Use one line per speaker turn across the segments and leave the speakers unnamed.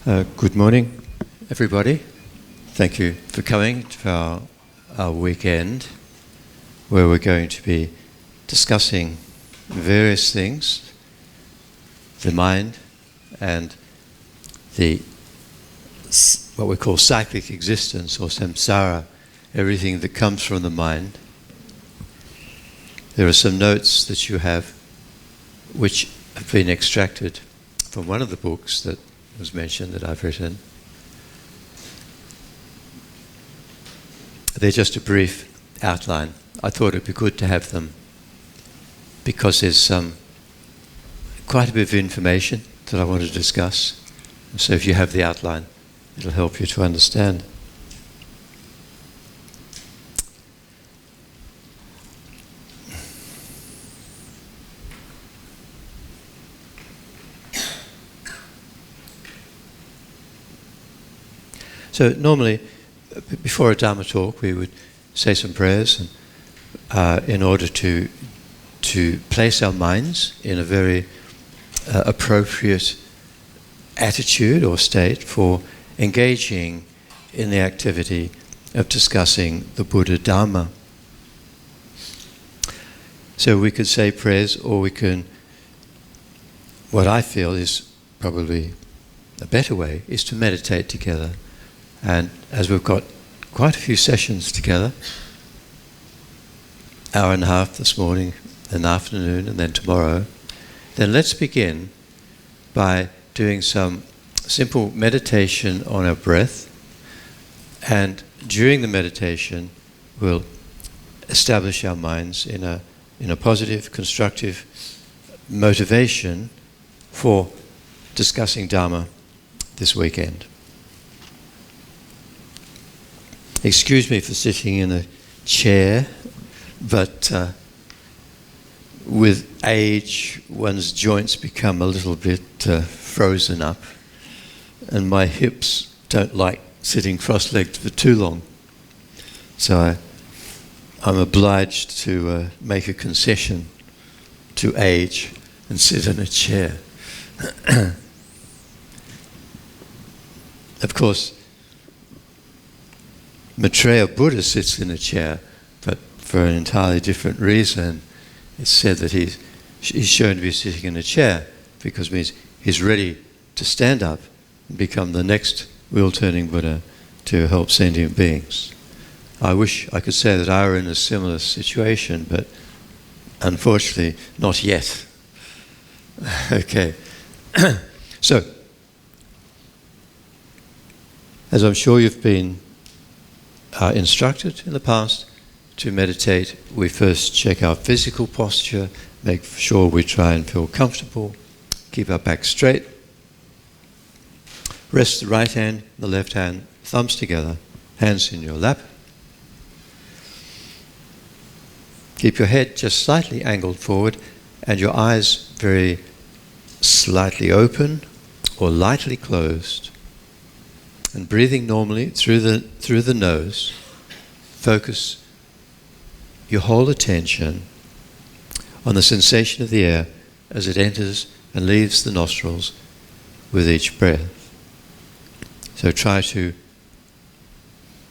Good morning, everybody. Thank you for coming to our weekend, where we're going to be discussing various things, the mind and what we call cyclic existence or samsara, everything that comes from the mind. There are some notes that you have which have been extracted from one of the books that was mentioned that I've written. They're just a brief outline. I thought it'd be good to have them because there's quite a bit of information that I want to discuss. So if you have the outline, it'll help you to understand. So normally, before a Dharma talk, we would say some prayers in order to place our minds in a very appropriate attitude or state for engaging in the activity of discussing the Buddha Dharma. So we could say prayers, or we can, what I feel is probably a better way, is to meditate together. And as we've got quite a few sessions together, hour and a half this morning, an afternoon, and then tomorrow, then let's begin by doing some simple meditation on our breath. And during the meditation, we'll establish our minds in a positive, constructive motivation for discussing Dharma this weekend. Excuse me for sitting in a chair, but with age, one's joints become a little bit frozen up, and my hips don't like sitting cross-legged for too long. So I'm obliged to make a concession to age and sit in a chair. Of course, Maitreya Buddha sits in a chair, but for an entirely different reason. It's said that he's shown to be sitting in a chair because it means he's ready to stand up and become the next wheel-turning Buddha to help sentient beings. I wish I could say that I were in a similar situation, but unfortunately not yet. Okay. So, as I'm sure you've been instructed in the past to meditate, we first check our physical posture, make sure we try and feel comfortable, keep our back straight, rest the right hand, the left hand, thumbs together, hands in your lap. Keep your head just slightly angled forward and your eyes very slightly open or lightly closed. And breathing normally through the nose, focus your whole attention on the sensation of the air as it enters and leaves the nostrils with each breath. So try to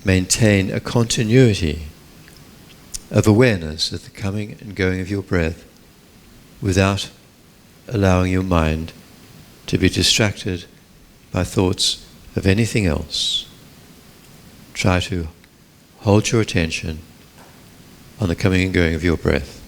maintain a continuity of awareness of the coming and going of your breath without allowing your mind to be distracted by thoughts of anything else. Try to hold your attention on the coming and going of your breath.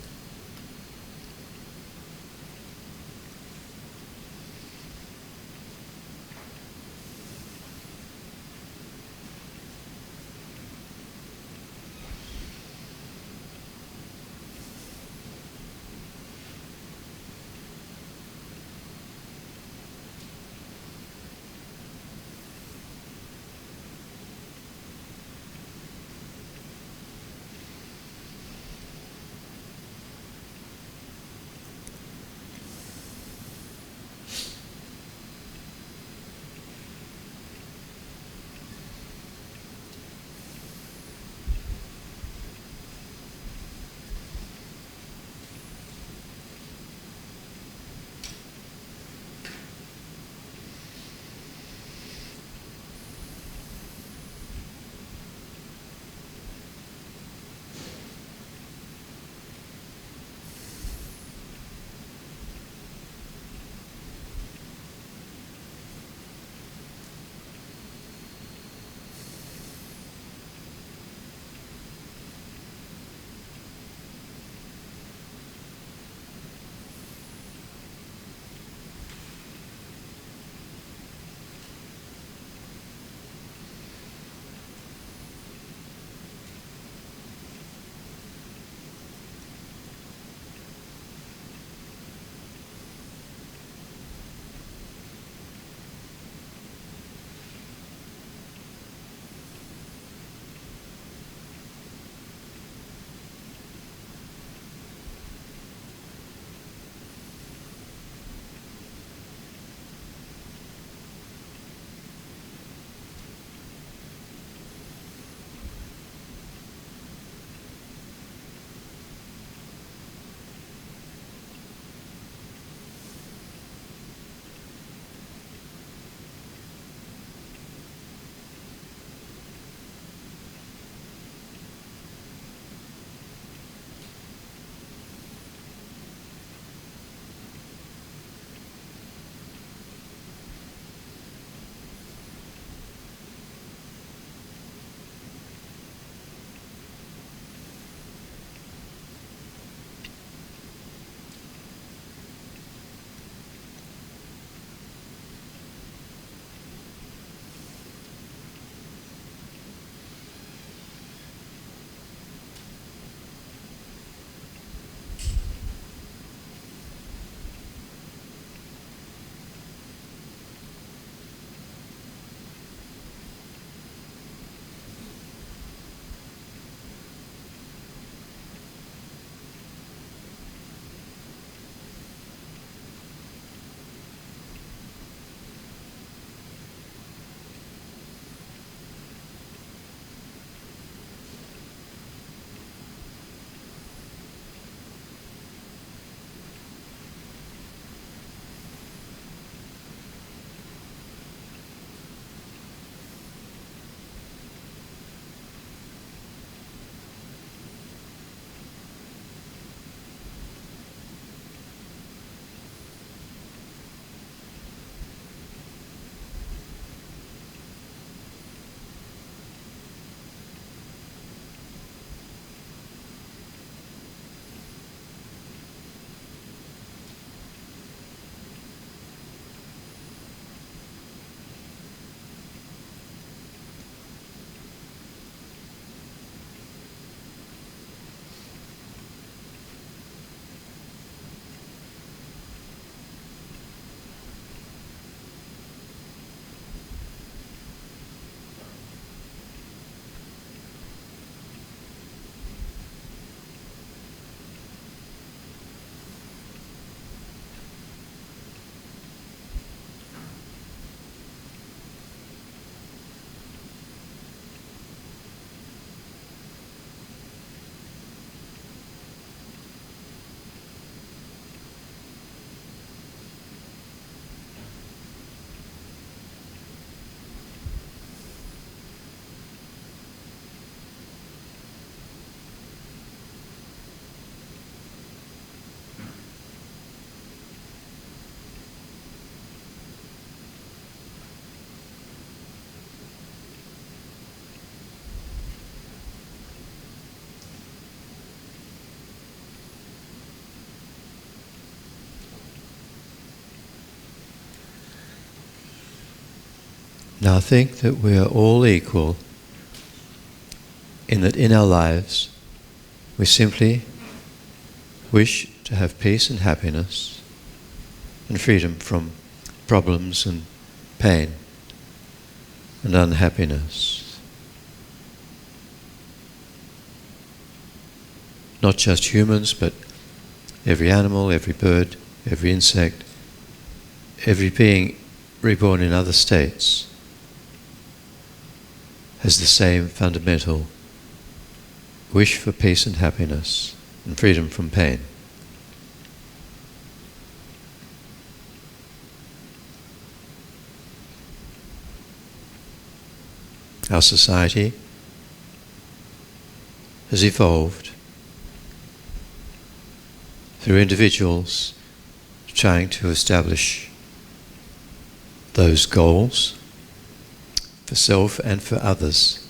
Now think that we are all equal in that in our lives we simply wish to have peace and happiness and freedom from problems and pain and unhappiness. Not just humans, but every animal, every bird, every insect, every being reborn in other states has the same fundamental wish for peace and happiness and freedom from pain. Our society has evolved through individuals trying to establish those goals for self and for others.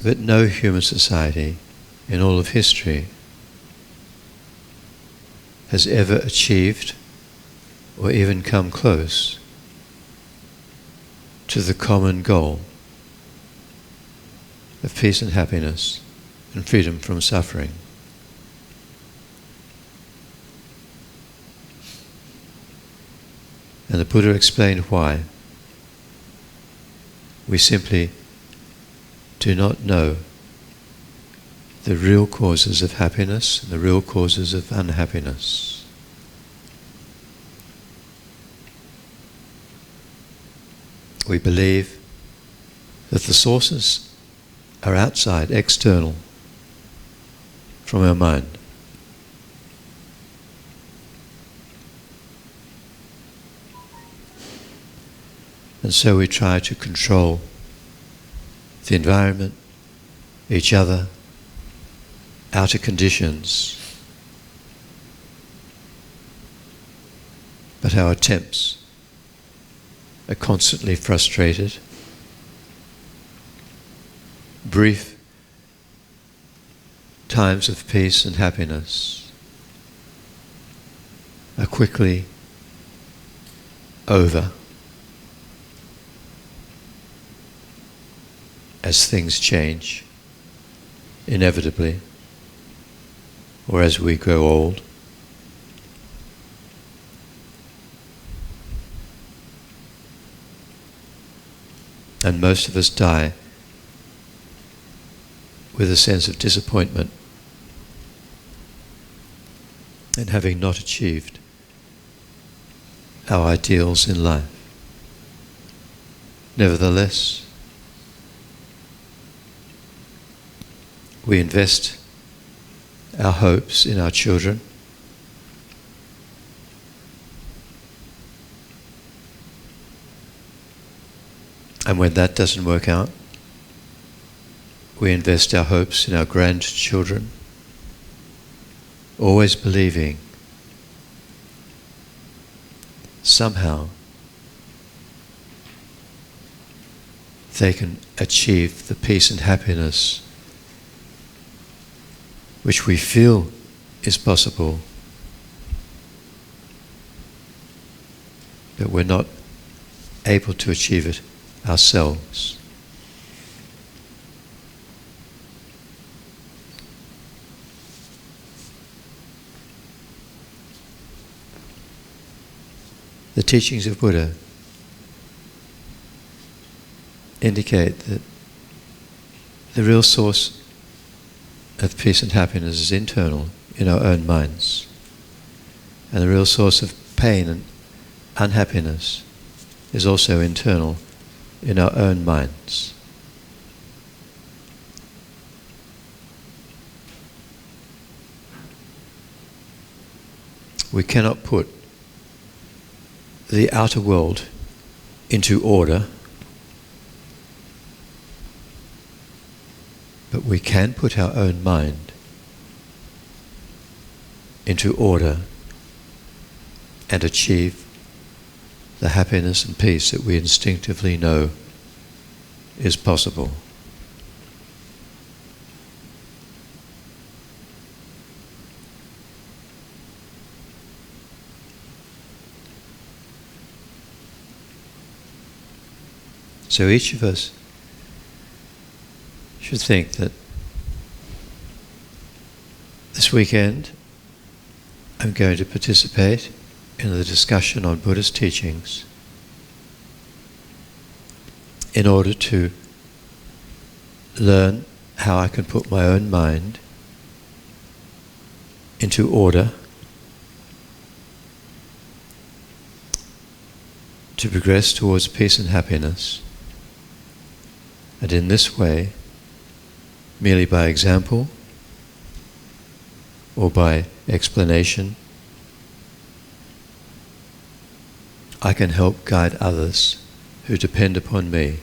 But no human society in all of history has ever achieved or even come close to the common goal of peace and happiness and freedom from suffering. And the Buddha explained why. We simply do not know the real causes of happiness and the real causes of unhappiness. We believe that the sources are outside, external, from our mind. And so we try to control the environment, each other, outer conditions. But our attempts are constantly frustrated. Brief times of peace and happiness are quickly over as things change, inevitably, or as we grow old. And most of us die with a sense of disappointment in having not achieved our ideals in life. Nevertheless, we invest our hopes in our children, and when that doesn't work out, we invest our hopes in our grandchildren, always believing somehow they can achieve the peace and happiness which we feel is possible, but we're not able to achieve it ourselves. The teachings of Buddha indicate that the real source of peace and happiness is internal, in our own minds. And the real source of pain and unhappiness is also internal, in our own minds. We cannot put the outer world into order, but we can put our own mind into order and achieve the happiness and peace that we instinctively know is possible. So each of us should think that this weekend I'm going to participate in the discussion on Buddhist teachings in order to learn how I can put my own mind into order to progress towards peace and happiness. And in this way, merely by example or by explanation, I can help guide others who depend upon me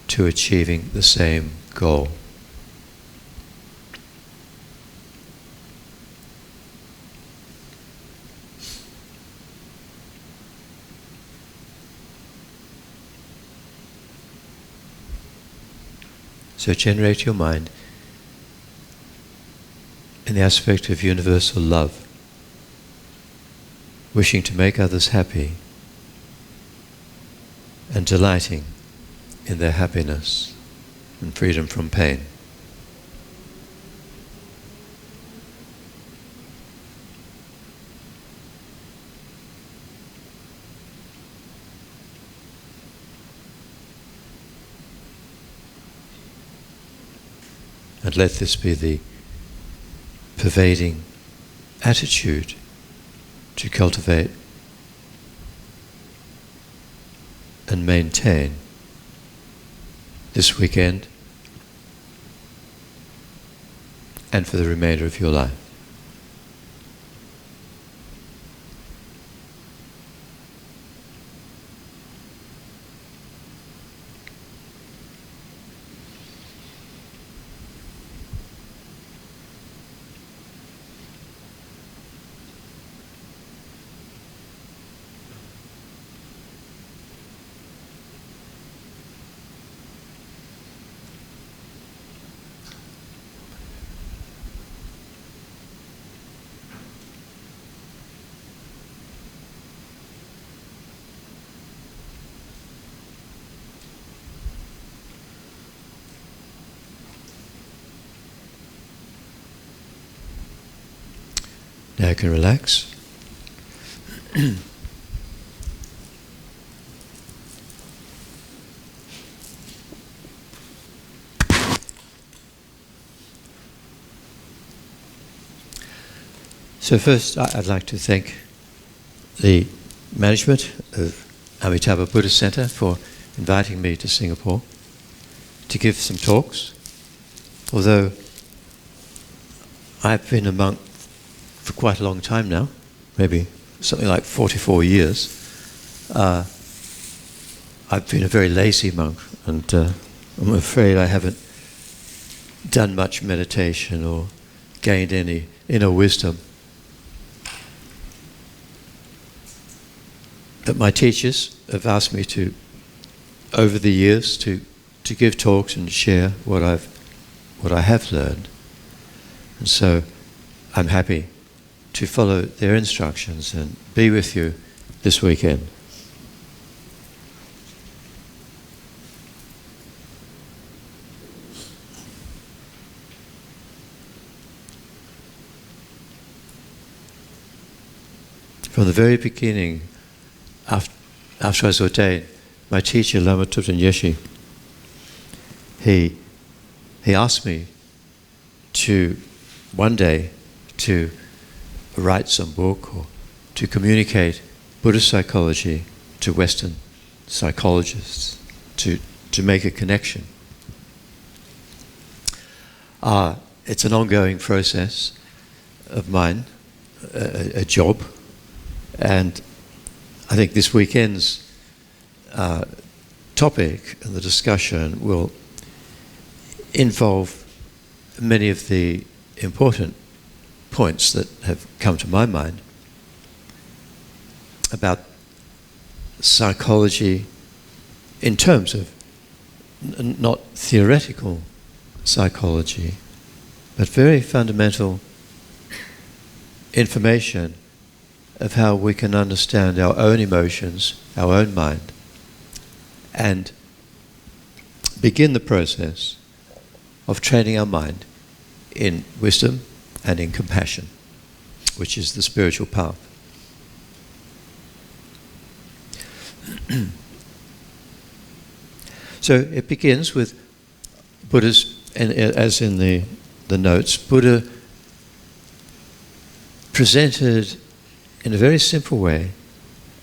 to achieving the same goal. So generate your mind in the aspect of universal love, wishing to make others happy and delighting in their happiness and freedom from pain. And let this be the pervading attitude to cultivate and maintain this weekend and for the remainder of your life. Now you can relax. So first I'd like to thank the management of Amitabha Buddhist Center for inviting me to Singapore to give some talks. Although I've been a monk for quite a long time now, maybe something like 44 years. I've been a very lazy monk, and I'm afraid I haven't done much meditation or gained any inner wisdom. But my teachers have asked me to, over the years, to give talks and share what I have learned. And so I'm happy to follow their instructions and be with you this weekend. From the very beginning, after I was ordained, my teacher, Lama Thupten Yeshe, he asked me to one day to write some book or to communicate Buddhist psychology to Western psychologists, to make a connection. It's an ongoing process of mine, a job, and I think this weekend's topic and the discussion will involve many of the important points that have come to my mind. about psychology in terms of not theoretical psychology, but very fundamental information of how we can understand our own emotions, our own mind, and begin the process of training our mind in wisdom and in compassion, which is the spiritual path. So it begins with Buddha's, and as in the notes, Buddha presented in a very simple way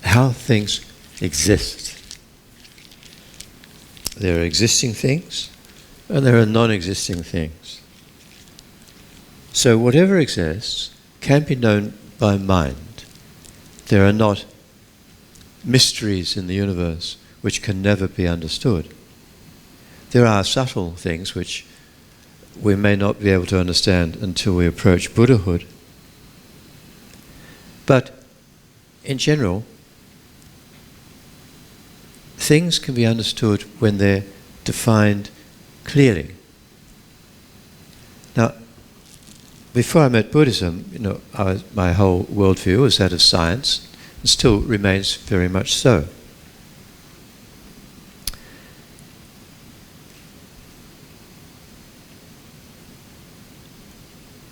how things exist. There are existing things and there are non-existing things. So whatever exists can be known by mind. There are not mysteries in the universe which can never be understood. There are subtle things which we may not be able to understand until we approach Buddhahood. But in general, things can be understood when they're defined clearly. Now, before I met Buddhism, my whole worldview was that of science, and still remains very much so.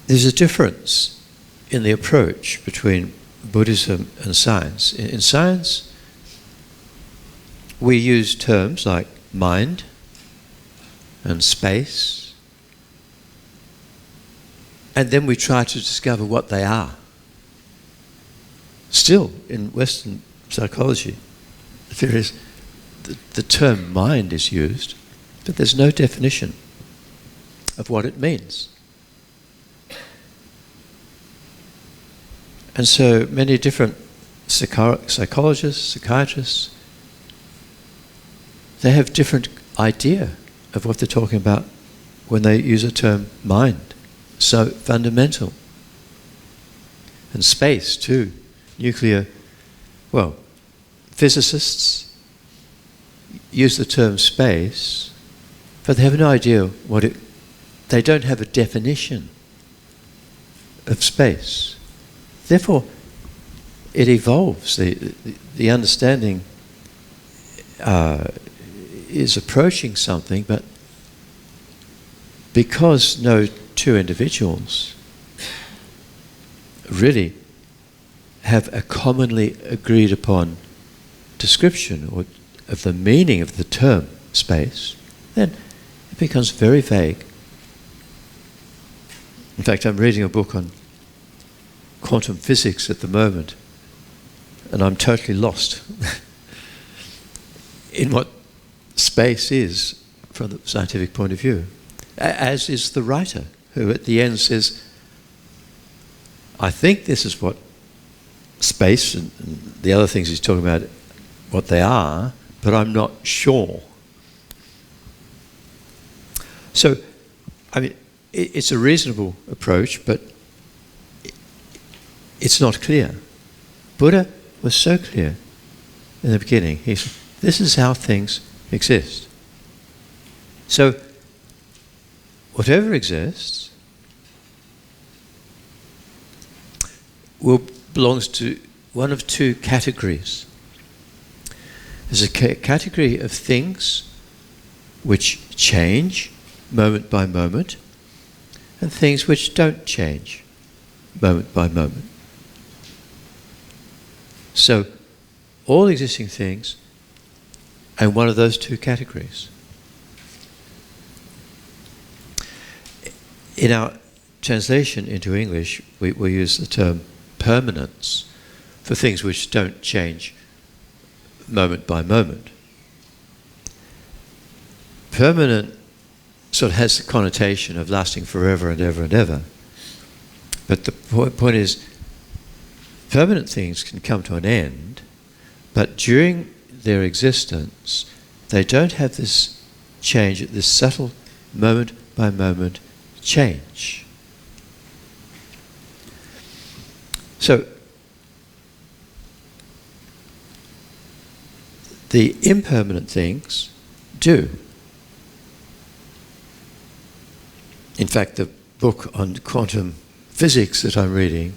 There's a difference in the approach between Buddhism and science. In science, we use terms like mind and space, and then we try to discover what they are. Still, in Western psychology, there is the term mind is used, but there's no definition of what it means. And so many different psychologists, psychiatrists, they have different idea of what they're talking about when they use a term mind. So fundamental. And space too. Physicists use the term space, but they have no idea they don't have a definition of space. Therefore, it evolves. The understanding is approaching something, but because no two individuals really have a commonly agreed upon description of the meaning of the term space, then it becomes very vague. In fact, I'm reading a book on quantum physics at the moment, and I'm totally lost in what space is from the scientific point of view, as is the writer, who at the end says, I think this is what space and the other things he's talking about, what they are, but I'm not sure. So, it's a reasonable approach, but it's not clear. Buddha was so clear in the beginning. He said, this is how things exist. So, whatever exists belongs to one of two categories. There's a category of things which change moment by moment, and things which don't change moment by moment. So, all existing things are one of those two categories. In our translation into English, we use the term permanence for things which don't change moment by moment. Permanent sort of has the connotation of lasting forever and ever and ever. But the point is, permanent things can come to an end, but during their existence, they don't have this change, this subtle moment by moment change. So, the impermanent things do. In fact, the book on quantum physics that I'm reading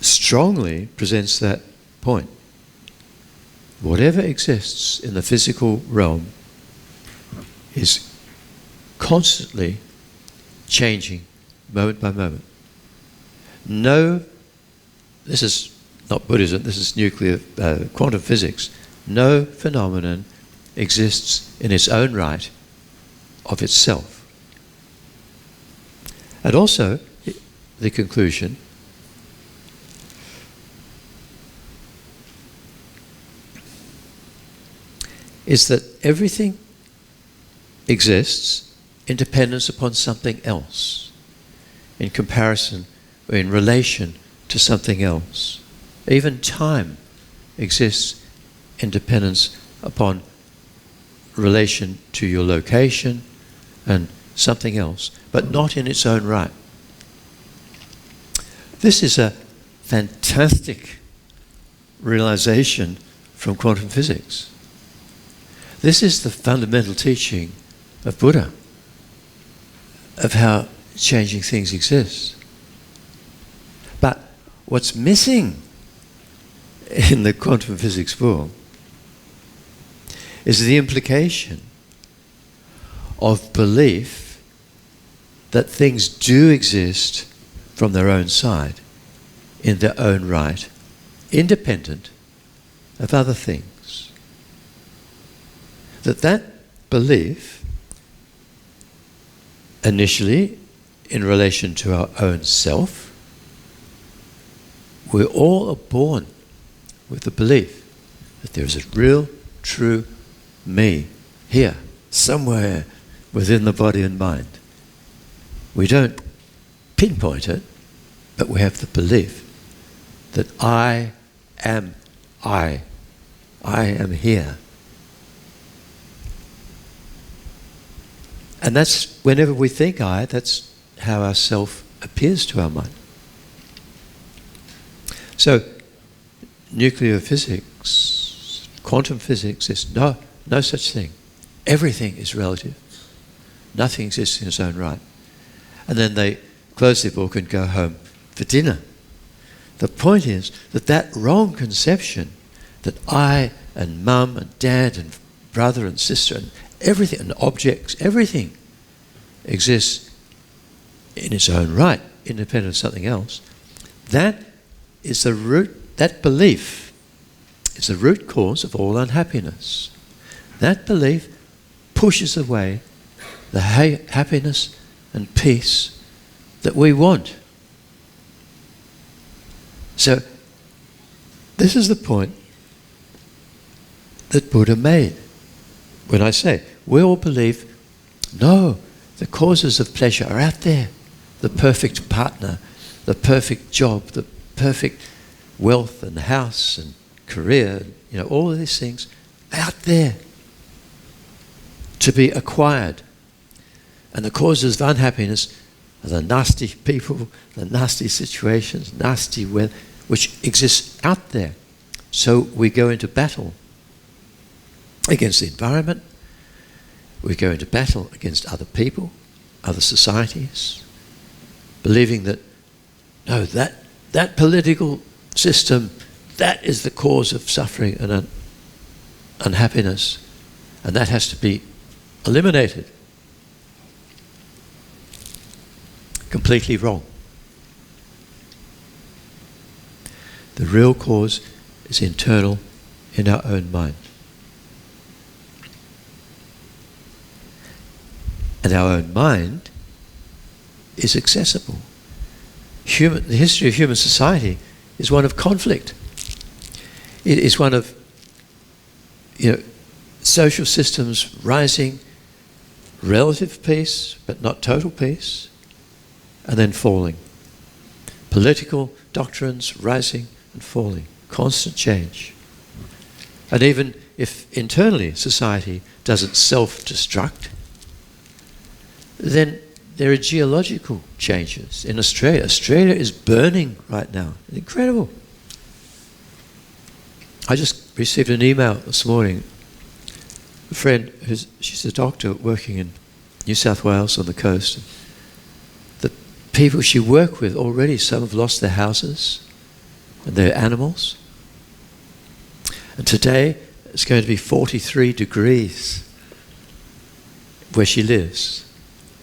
strongly presents that point. Whatever exists in the physical realm is constantly changing moment by moment. No, this is not Buddhism, this is nuclear quantum physics. No phenomenon exists in its own right of itself. And also, the conclusion is that everything exists in dependence upon something else, in comparison or in relation to something else. Even time exists in dependence upon relation to your location and something else, but not in its own right. This is a fantastic realization from quantum physics. This is the fundamental teaching of Buddha, of how changing things exist. But what's missing in the quantum physics book is the implication of belief that things do exist from their own side, in their own right, independent of other things. That belief, initially in relation to our own self, we all are born with the belief that there is a real, true me here, somewhere within the body and mind. We don't pinpoint it, but we have the belief that I am I. I am here. And that's, whenever we think I, that's how our self appears to our mind. So, nuclear physics, quantum physics, there's no such thing. Everything is relative. Nothing exists in its own right. And then they close their book and go home for dinner. The point is that wrong conception that I and mum and dad and brother and sister and everything, and objects, everything exists in its own right, independent of something else. That is the root, that belief is the root cause of all unhappiness. That belief pushes away the happiness and peace that we want. So, this is the point that Buddha made. When I say, we all believe, no, the causes of pleasure are out there. The perfect partner, the perfect job, the perfect wealth and house and career, all of these things out there to be acquired. And the causes of unhappiness are the nasty people, the nasty situations, nasty weather, which exists out there. So we go into battle against the environment, we go into battle against other people, other societies, believing that, no, that political system, that is the cause of suffering and unhappiness, and that has to be eliminated. Completely wrong. The real cause is internal in our own mind. And our own mind is accessible. The history of human society is one of conflict. It is one of social systems rising, relative peace, but not total peace, and then falling. Political doctrines rising and falling, constant change. And even if internally society doesn't self-destruct, then there are geological changes in Australia. Australia is burning right now. Incredible. I just received an email this morning. A friend, she's a doctor working in New South Wales on the coast. The people she worked with already, some have lost their houses and their animals. And today it's going to be 43 degrees where she lives,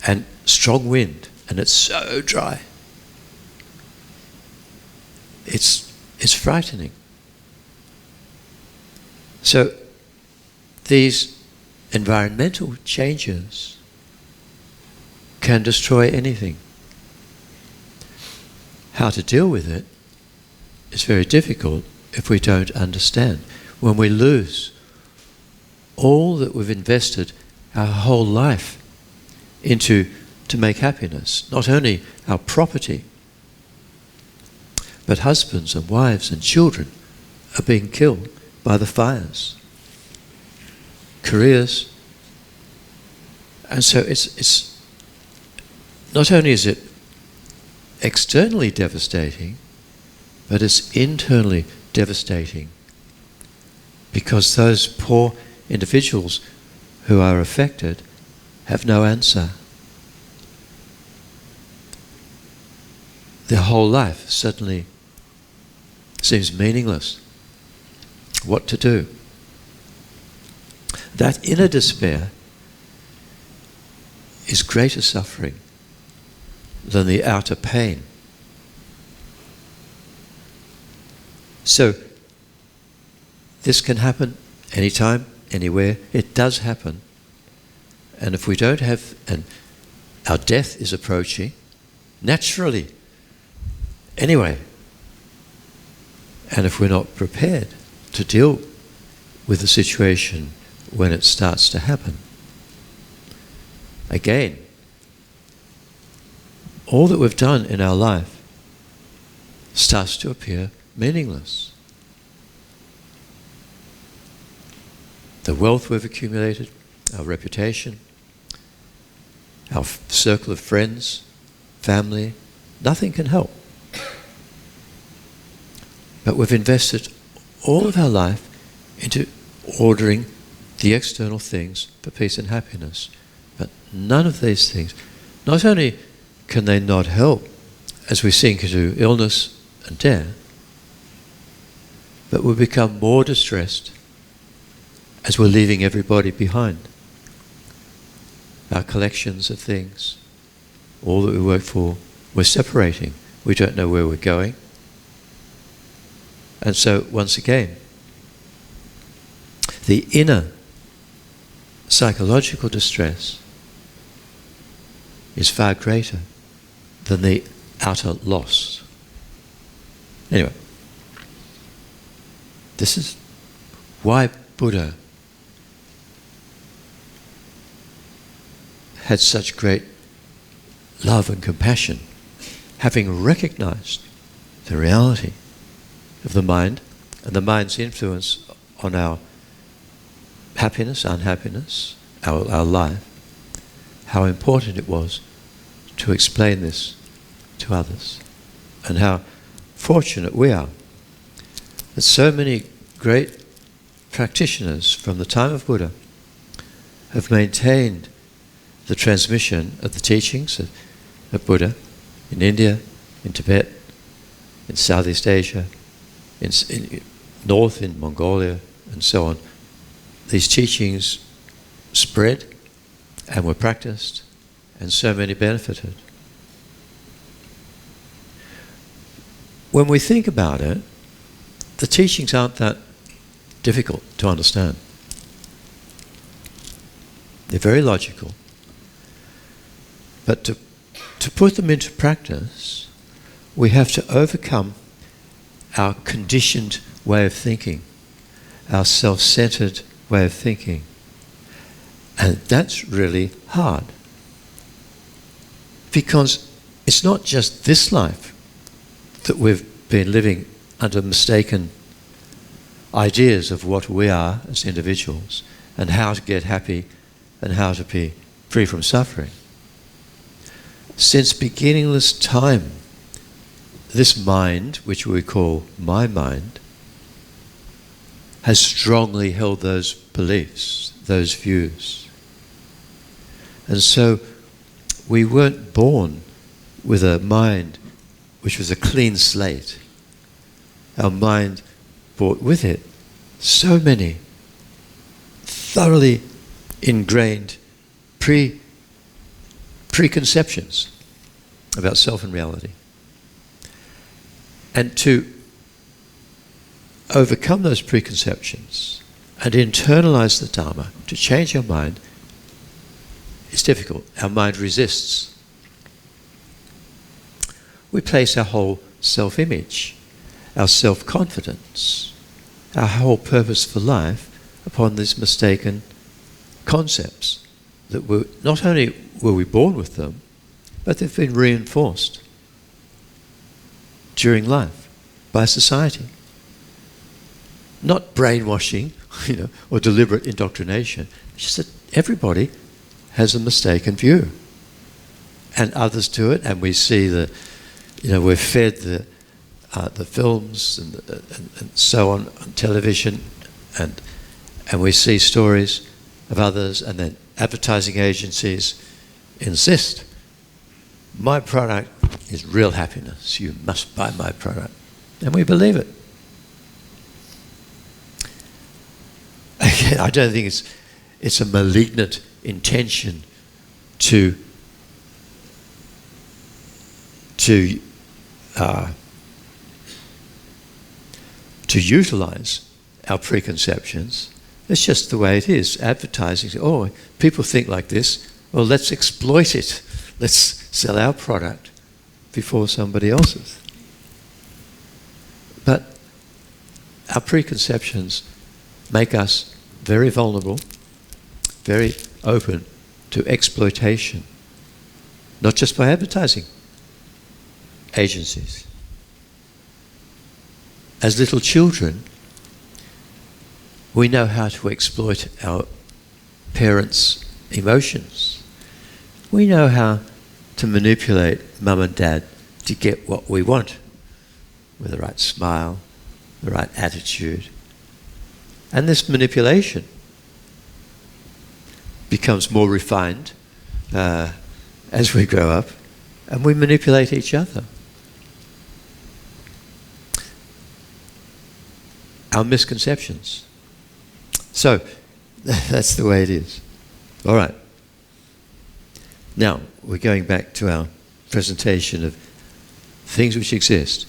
and strong wind, and it's so dry. It's frightening. So these environmental changes can destroy anything. How to deal with it is very difficult if we don't understand. When we lose all that we've invested our whole life into to make happiness, not only our property, but husbands and wives and children are being killed by the fires, careers. And so it's not only is it externally devastating, but it's internally devastating, because those poor individuals who are affected have no answer. Their whole life suddenly seems meaningless. What to do? That inner despair is greater suffering than the outer pain. So this can happen anytime, anywhere. It does happen. And if we don't have, and our death is approaching, naturally, anyway, and if we're not prepared to deal with the situation when it starts to happen, again, all that we've done in our life starts to appear meaningless. The wealth we've accumulated, our reputation, our circle of friends, family, nothing can help. But we've invested all of our life into ordering the external things for peace and happiness. But none of these things, not only can they not help as we sink into illness and death, but we become more distressed as we're leaving everybody behind. Our collections of things, all that we work for, we're separating. We don't know where we're going. And so, once again, the inner psychological distress is far greater than the outer loss. Anyway, this is why Buddha had such great love and compassion, having recognized the reality of the mind and the mind's influence on our happiness, unhappiness, our life, how important it was to explain this to others, and how fortunate we are that so many great practitioners from the time of Buddha have maintained the transmission of the teachings of Buddha in India, in Tibet, in Southeast Asia, in North in Mongolia, and so on. These teachings spread and were practiced, and so many benefited. When we think about it, the teachings aren't that difficult to understand. They're very logical. But to put them into practice, we have to overcome our conditioned way of thinking, our self-centered way of thinking. And that's really hard. Because it's not just this life that we've been living under mistaken ideas of what we are as individuals and how to get happy and how to be free from suffering. Since beginningless time, this mind, which we call my mind, has strongly held those beliefs, those views. And so we weren't born with a mind which was a clean slate. Our mind brought with it so many thoroughly ingrained preconceptions about self and reality. And to overcome those preconceptions and internalize the Dharma, to change our mind, is difficult. Our mind resists. We place our whole self-image, our self-confidence, our whole purpose for life upon these mistaken concepts that were, not only were we born with them, but they've been reinforced during life by society. Not brainwashing, or deliberate indoctrination. It's just that everybody has a mistaken view, and others do it, and we see we're fed the films and so on television, and we see stories of others, and then advertising agencies insist, my product is real happiness, you must buy my product. And we believe it. Again, I don't think it's a malignant intention to utilize our preconceptions. It's just the way it is. Advertising, oh, people think like this, well, let's exploit it. Let's sell our product before somebody else's. But our preconceptions make us very vulnerable, very open to exploitation, not just by advertising agencies. As little children, we know how to exploit our parents' emotions. We know how to manipulate mum and dad to get what we want, with the right smile, the right attitude. And this manipulation becomes more refined as we grow up, and we manipulate each other. Our misconceptions. So, that's the way it is. All right. Now, we're going back to our presentation of things which exist.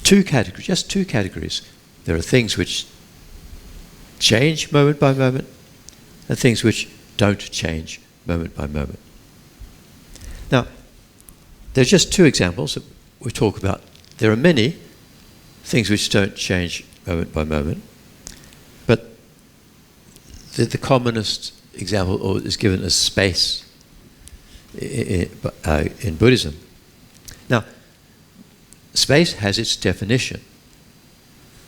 Just two categories. There are things which change moment by moment, and things which don't change moment by moment. Now, there are just two examples that we talk about. There are many things which don't change moment by moment, but the commonest example is given as space in Buddhism. Now, space has its definition.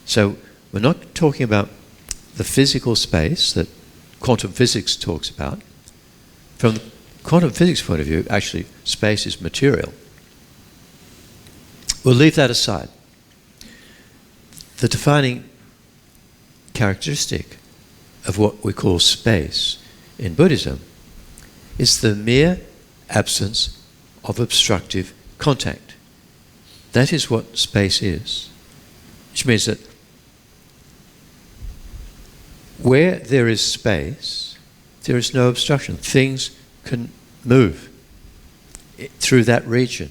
So we're not talking about the physical space that quantum physics talks about. From the quantum physics point of view, actually, space is material. We'll leave that aside. The defining characteristic of what we call space in Buddhism is the mere absence of obstructive contact. That is what space is. Which means that where there is space, there is no obstruction. Things can move through that region.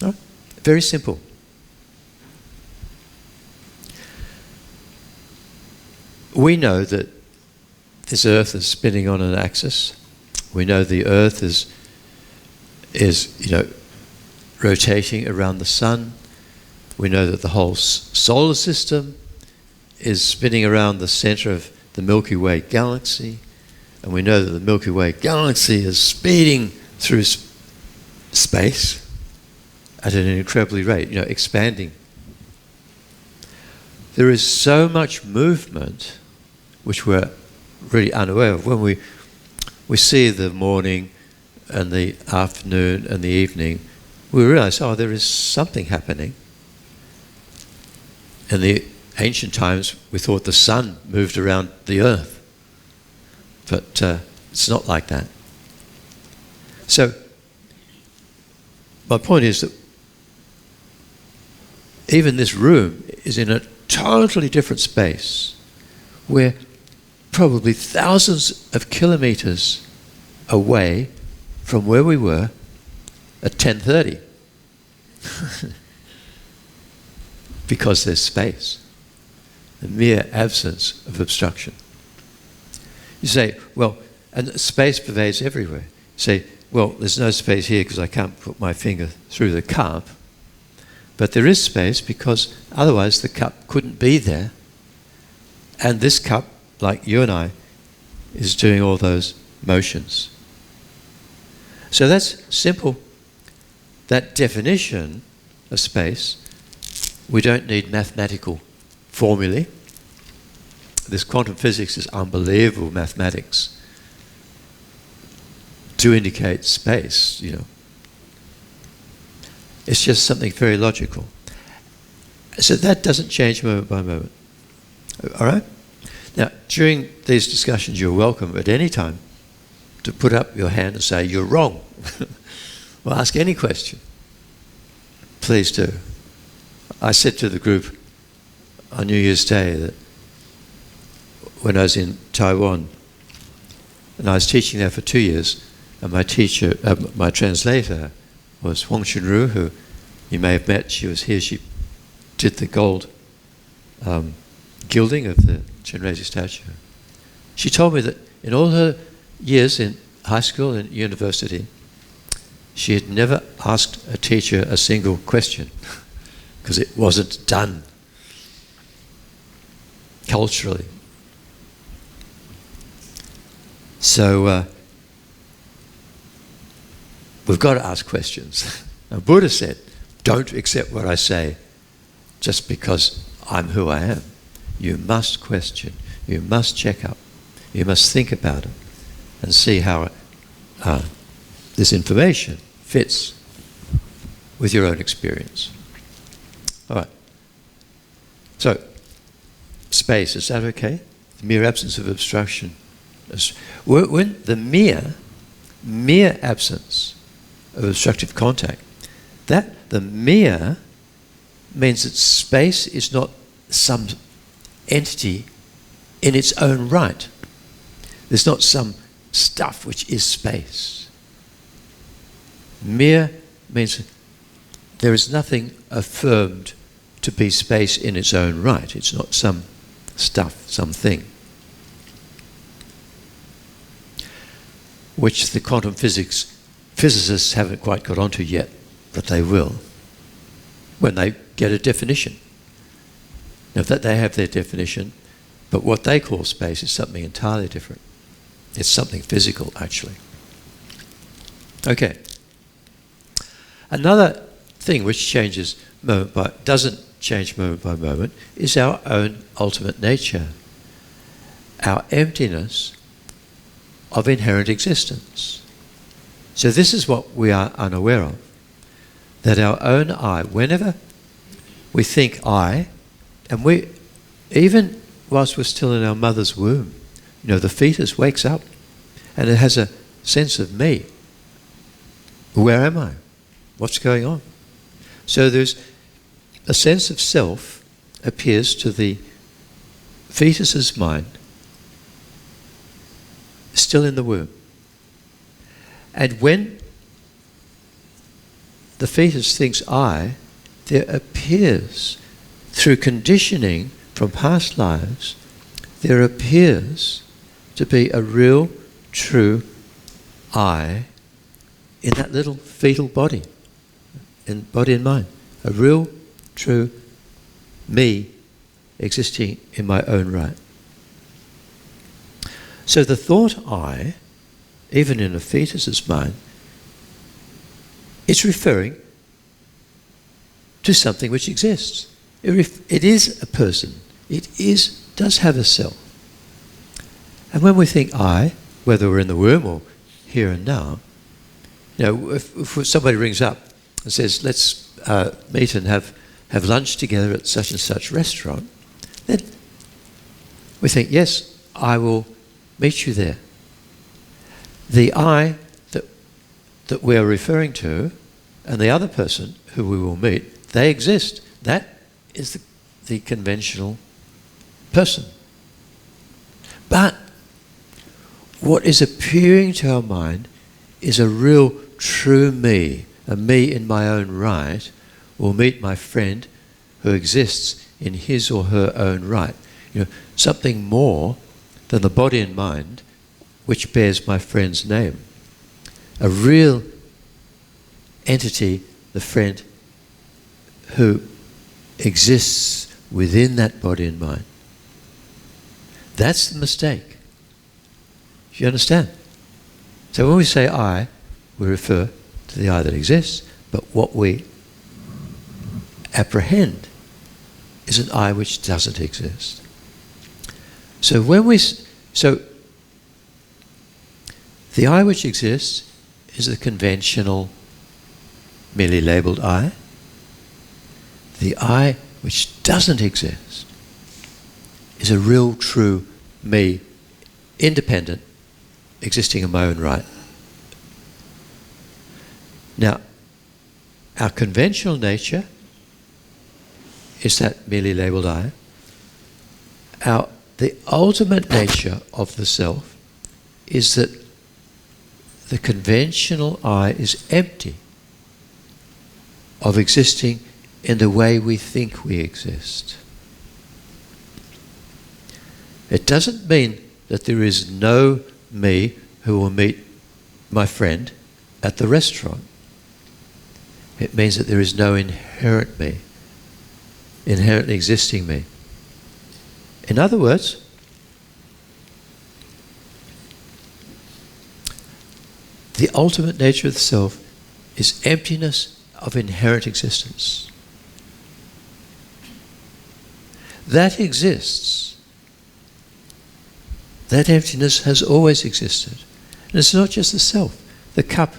No? Very simple. We know that this Earth is spinning on an axis. We know the Earth is rotating around the sun. We know that the whole solar system is spinning around the center of the Milky Way galaxy. And we know that the Milky Way galaxy is speeding through space at an incredibly rate, expanding. There is so much movement which we're really unaware of. When we see the morning and the afternoon and the evening, we realize, there is something happening. And ancient times we thought the sun moved around the earth. But it's not like that. So, my point is that even this room is in a totally different space. We're probably thousands of kilometers away from where we were at 10:30. Because there's space. The mere absence of obstruction. You say, well, and space pervades everywhere. You say, well, there's no space here because I can't put my finger through the cup. But there is space because otherwise the cup couldn't be there. And this cup, like you and I, is doing all those motions. So that's simple. That definition of space, we don't need mathematical formulae. This quantum physics is unbelievable mathematics to indicate space, you know. It's just something very logical. So that doesn't change moment by moment. All right? Now, during these discussions, you're welcome at any time to put up your hand and say, you're wrong. Well, ask any question. Please do. I said to the group on New Year's Day that when I was in Taiwan, and I was teaching there for 2 years, and my teacher, my translator, was Huang Chunru, who you may have met. She was here. She did the gold gilding of the Chenrezig statue. She told me that in all her years in high school and university, she had never asked a teacher a single question because it wasn't done culturally. So we've got to ask questions. Now, Buddha said, don't accept what I say just because I'm who I am. You must question. You must check up. You must think about it and see how this information fits with your own experience. All right. So, space, is that okay? The mere absence of obstruction. When the mere absence of obstructive contact, the mere means that space is not some entity in its own right. There's not some stuff which is space. Mere means there is nothing affirmed to be space in its own right. It's not some stuff, something, which the quantum physicists haven't quite got onto yet, but they will when they get a definition. Now that they have their definition, but what they call space is something entirely different. It's something physical, actually. Okay. Another thing which changes doesn't change moment by moment is our own ultimate nature, our emptiness of inherent existence. So this is what we are unaware of, that our own I, whenever we think I, and we, even whilst we're still in our mother's womb, you know, the fetus wakes up and it has a sense of me. Where am I? What's going on? So there's a sense of self appears to the fetus's mind still in the womb. And when the fetus thinks I, there appears, through conditioning from past lives, there appears to be a real, true I in that little fetal body and mind. A real, true me existing in my own right. So the thought I, even in a fetus's mind, it's referring to something which exists. It is a person. It does have a self. And when we think I, whether we're in the womb or here and now, you know, if somebody rings up and says, let's meet and have lunch together at such and such restaurant, then we think, yes, I will meet you there. The I that we are referring to and the other person who we will meet, they exist. That is the conventional person. But what is appearing to our mind is a real true me, a me in my own right, will meet my friend who exists in his or her own right. Something more than the body and mind which bears my friend's name. A real entity, the friend who exists within that body and mind. That's the mistake. Do you understand? So when we say I, we refer to the I that exists, but what we apprehend is an I which doesn't exist. So the I which exists is the conventional, merely labelled I. The I which doesn't exist is a real, true me, independent, existing in my own right. Now, our conventional nature is that merely labelled I. The ultimate nature of the self is that the conventional I is empty of existing in the way we think we exist. It doesn't mean that there is no me who will meet my friend at the restaurant. It means that there is no inherent me, inherently existing me. In other words, the ultimate nature of the self is emptiness of inherent existence. That exists. That emptiness has always existed. And it's not just the self, the cup,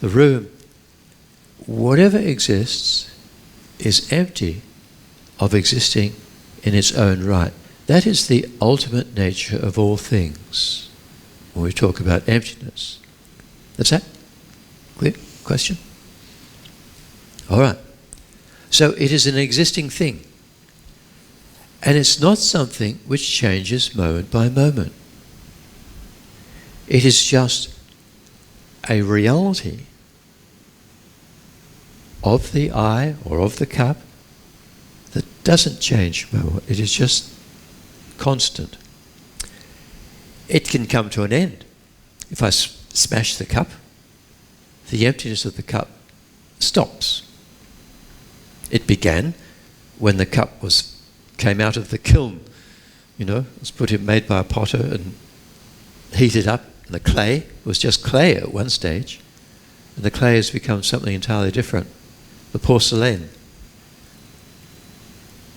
the room, whatever exists is empty of existing in its own right. That is the ultimate nature of all things when we talk about emptiness. That's that? Clear? Question? All right. So it is an existing thing. And it's not something which changes moment by moment. It is just a reality of the I or of the cup that doesn't change. It is just constant. It can come to an end. If I smash the cup, the emptiness of the cup stops. It began when the cup came out of the kiln. It was made by a potter and heated up. And the clay was just clay at one stage. And the clay has become something entirely different. The porcelain.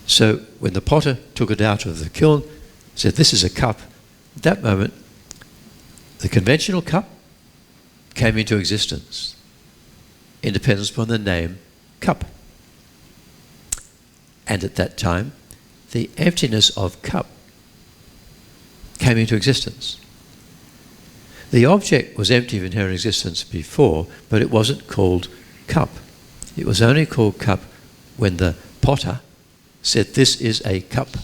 So when the potter took it out of the kiln, said, "This is a cup," at that moment, the conventional cup came into existence, independent upon the name cup. And at that time, the emptiness of cup came into existence. The object was empty of inherent existence before, but it wasn't called cup. It was only called cup when the potter said, "This is a cup."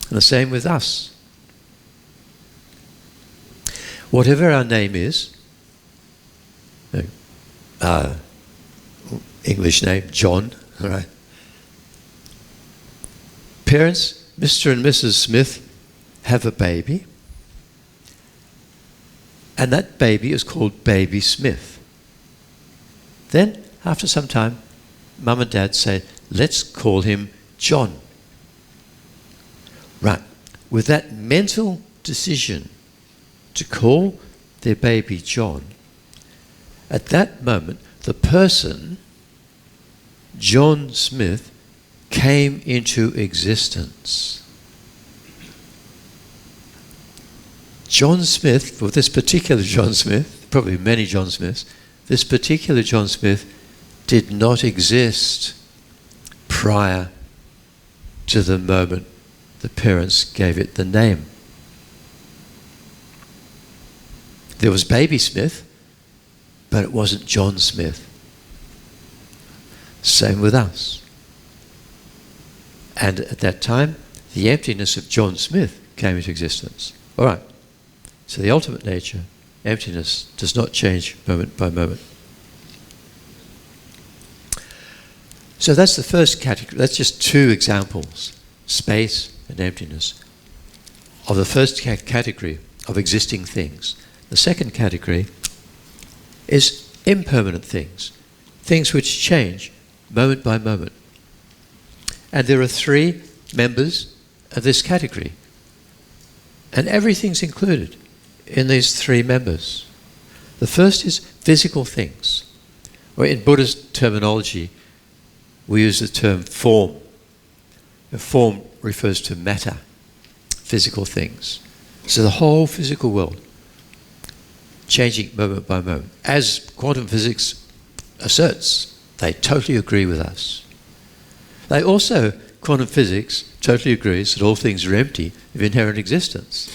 And the same with us. Whatever our name is, English name, John, all right. Parents, Mr. and Mrs. Smith, have a baby, and that baby is called Baby Smith. Then, after some time, Mum and Dad say, "Let's call him John." Right. With that mental decision to call their baby John, at that moment, the person, John Smith, came into existence. John Smith, for this particular John Smith, probably many John Smiths, this particular John Smith did not exist prior to the moment the parents gave it the name. There was Baby Smith, but it wasn't John Smith. Same with us. And at that time, the emptiness of John Smith came into existence. All right. So the ultimate nature, emptiness, does not change moment by moment. So that's the first category. That's just two examples, space and emptiness, of the first category of existing things. The second category is impermanent things, things which change moment by moment. And there are three members of this category. And everything's included in these three members. The first is physical things. Or in Buddhist terminology, we use the term form. The form refers to matter, physical things. So the whole physical world, changing moment by moment. As quantum physics asserts, they totally agree with us. They also, quantum physics totally agrees that all things are empty of inherent existence.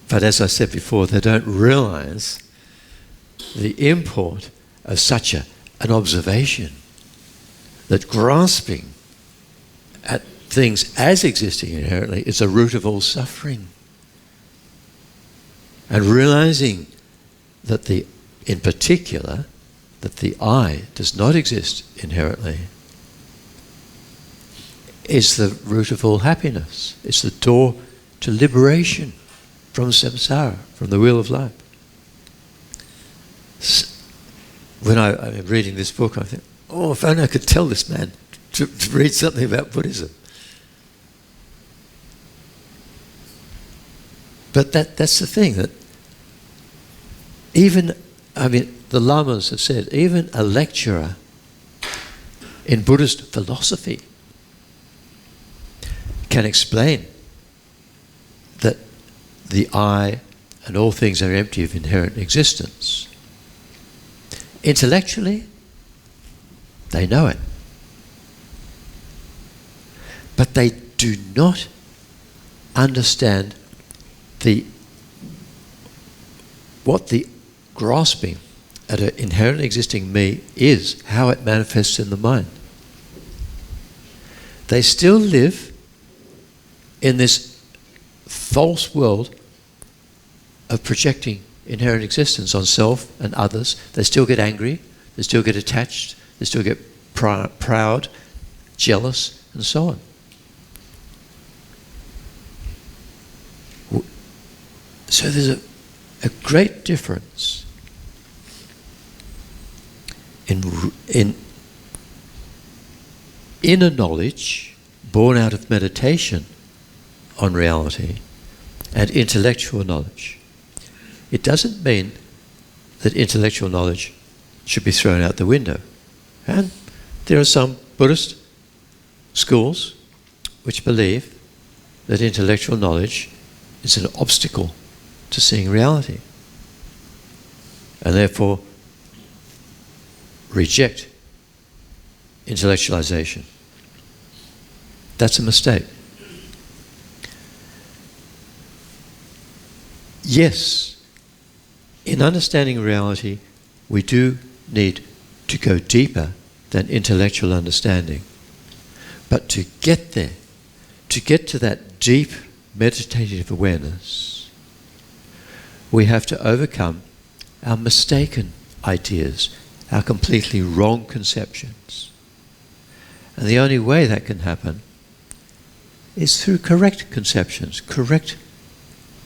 But as I said before, they don't realize the import of such an observation, that grasping at things as existing inherently is the root of all suffering. And realizing that in particular, that the I does not exist inherently is the root of all happiness. It's the door to liberation from samsara, from the wheel of life. When I'm reading this book, I think, oh, if only I could tell this man to read something about Buddhism. But that's the thing, that even, the lamas have said, even a lecturer in Buddhist philosophy can explain that the I and all things are empty of inherent existence. Intellectually, they know it. But they do not understand what the grasping at an inherently existing me is, how it manifests in the mind. They still live in this false world of projecting inherent existence on self and others. They still get angry, they still get attached, they still get proud, jealous, and so on. So there's a great difference in inner knowledge born out of meditation on reality and intellectual knowledge. It doesn't mean that intellectual knowledge should be thrown out the window. And there are some Buddhist schools which believe that intellectual knowledge is an obstacle to seeing reality, and therefore reject intellectualization. That's a mistake. Yes, in understanding reality, we do need to go deeper than intellectual understanding. But to get there, to get to that deep meditative awareness, we have to overcome our mistaken ideas, our completely wrong conceptions. And the only way that can happen is through correct conceptions, correct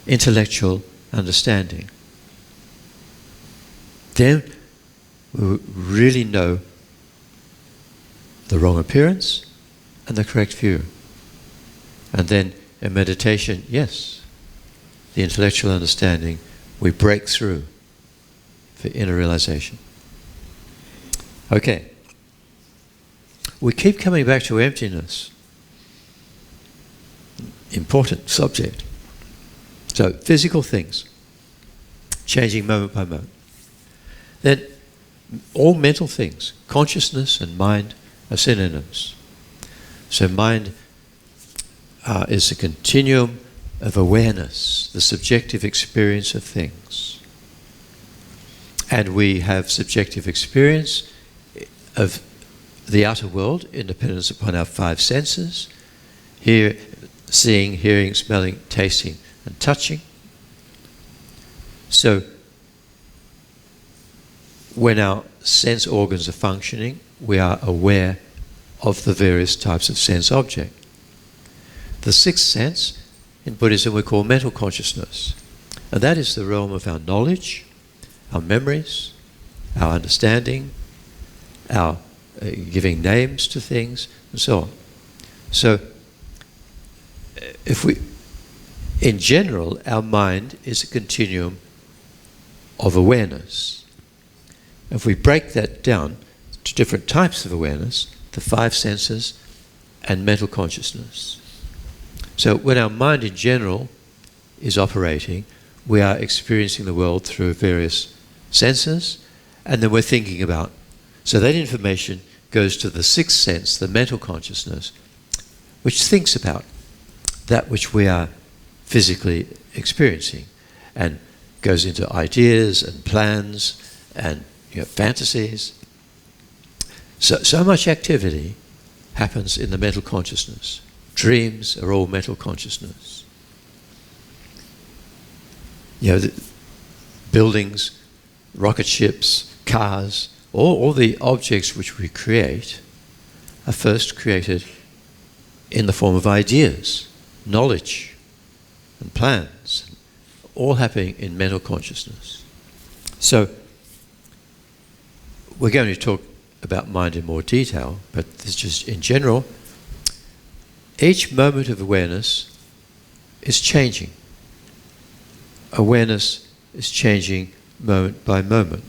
intellectual understanding. Then we really know the wrong appearance and the correct view. And then in meditation, yes, the intellectual understanding, we break through for inner realization. Okay. We keep coming back to emptiness. Important subject. So, physical things, changing moment by moment. Then, all mental things, consciousness and mind, are synonyms. So mind is a continuum of awareness, the subjective experience of things. And we have subjective experience of the outer world, independence upon our five senses, seeing, hearing, smelling, tasting, and touching. So, when our sense organs are functioning, we are aware of the various types of sense object. The sixth sense, in Buddhism we call mental consciousness. And that is the realm of our knowledge, our memories, our understanding, our giving names to things, and so on. So, in general, our mind is a continuum of awareness. If we break that down to different types of awareness, the five senses and mental consciousness. So when our mind in general is operating, we are experiencing the world through various senses, and then we're thinking about. So that information goes to the sixth sense, the mental consciousness, which thinks about that which we are physically experiencing, and goes into ideas and plans and fantasies. So much activity happens in the mental consciousness. Dreams are all mental consciousness. The buildings, rocket ships, cars, all the objects which we create are first created in the form of ideas, knowledge, and plans, all happening in mental consciousness. So, we're going to talk about mind in more detail, but this just in general, each moment of awareness is changing. Awareness is changing moment by moment.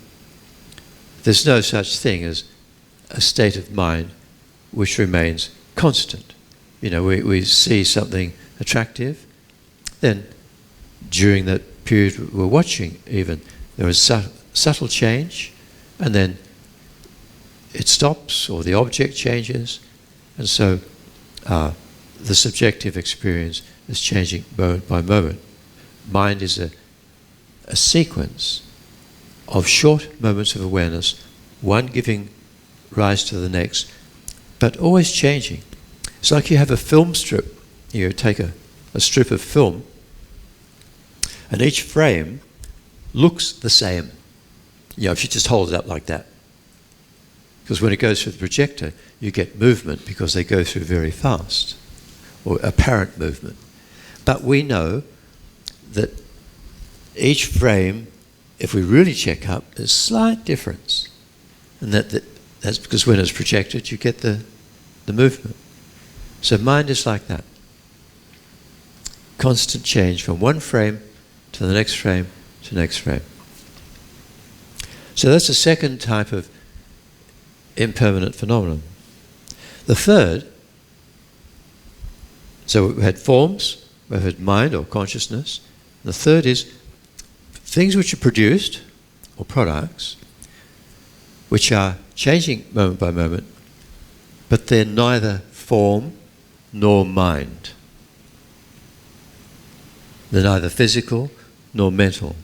There's no such thing as a state of mind which remains constant. We see something attractive, then during that period we're watching even, there is subtle change, and then it stops, or the object changes, and so the subjective experience is changing moment by moment. Mind is a sequence of short moments of awareness, one giving rise to the next, but always changing. It's like you have a film strip. You take a strip of film, and each frame looks the same. If you just hold it up like that. Because when it goes through the projector, you get movement because they go through very fast, or apparent movement. But we know that each frame, if we really check up, there's a slight difference. And that's because when it's projected, you get the movement. So mind is like that. Constant change from one frame to the next frame to the next frame. So that's the second type of impermanent phenomenon. The third, so we've had forms, we've had mind or consciousness. The third is things which are produced, or products, which are changing moment by moment, but they're neither form nor mind. They're neither physical nor mental.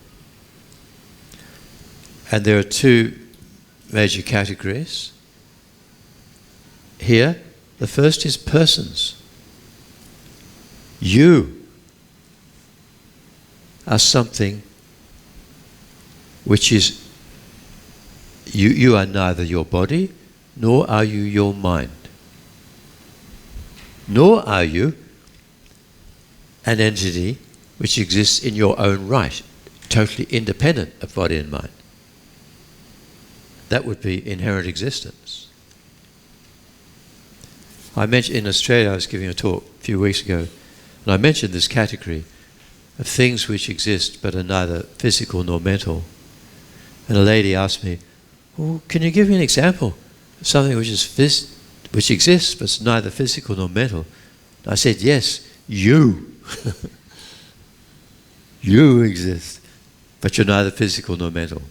And there are two major categories. Here, the first is persons. You are something which is, you are neither your body, nor are you your mind. Nor are you an entity which exists in your own right, totally independent of body and mind. That would be inherent existence. I mentioned in Australia, I was giving a talk a few weeks ago, and I mentioned this category of things which exist but are neither physical nor mental. And a lady asked me, well, can you give me an example of something which exists but is neither physical nor mental? And I said, yes, you. You exist, but you're neither physical nor mental.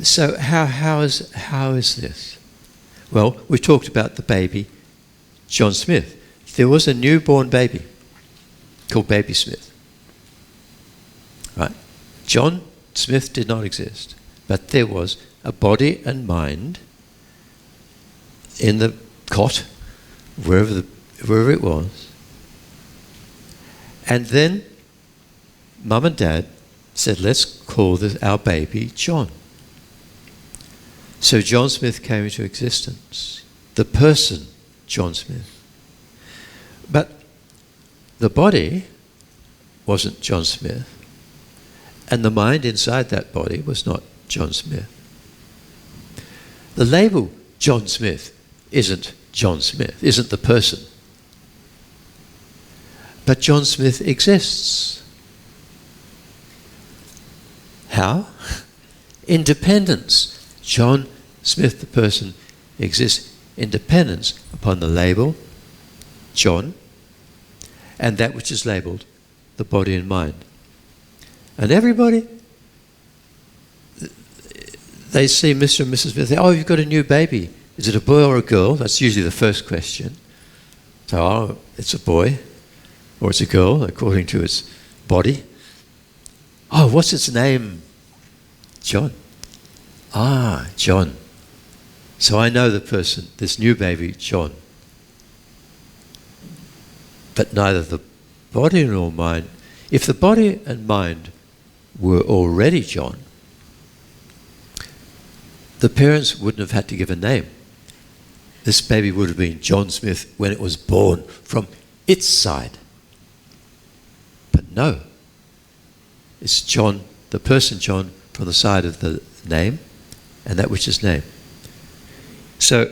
So how is this? Well, we talked about the baby John Smith. There was a newborn baby called Baby Smith. Right? John Smith did not exist, but there was a body and mind in the cot, wherever it was. And then Mum and Dad said, let's call our baby John. So John Smith came into existence. The person, John Smith. But the body wasn't John Smith. And the mind inside that body was not John Smith. The label John Smith isn't John Smith, isn't the person. But John Smith exists. How? Independence. John Smith, the person, exists in dependence upon the label John and that which is labelled the body and mind. And everybody, they see Mr. and Mrs. Smith, oh, you've got a new baby. Is it a boy or a girl? That's usually the first question. So, oh, it's a boy or it's a girl according to its body. Oh, what's its name? John. Ah, John. So I know the person, this new baby, John. But neither the body nor mind. If the body and mind were already John, the parents wouldn't have had to give a name. This baby would have been John Smith when it was born from its side. But no. It's John, the person John, from the side of the name and that which is named. So,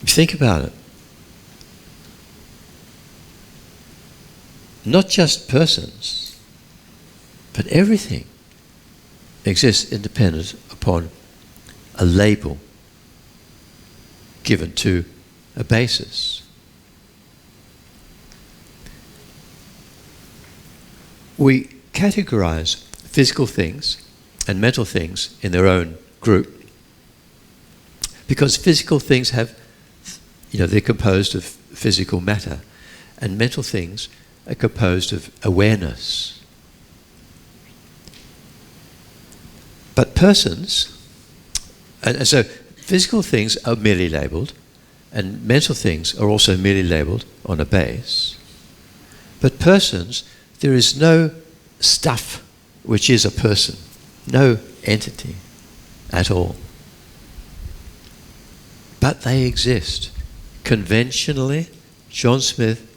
think about it. Not just persons, but everything exists independent upon a label given to a basis. We categorize physical things and mental things in their own group because physical things have, they're composed of physical matter, and mental things are composed of awareness. But persons, and so physical things are merely labelled, and mental things are also merely labelled on a base. But persons, there is no stuff which is a person, no entity at all. But they exist. Conventionally, John Smith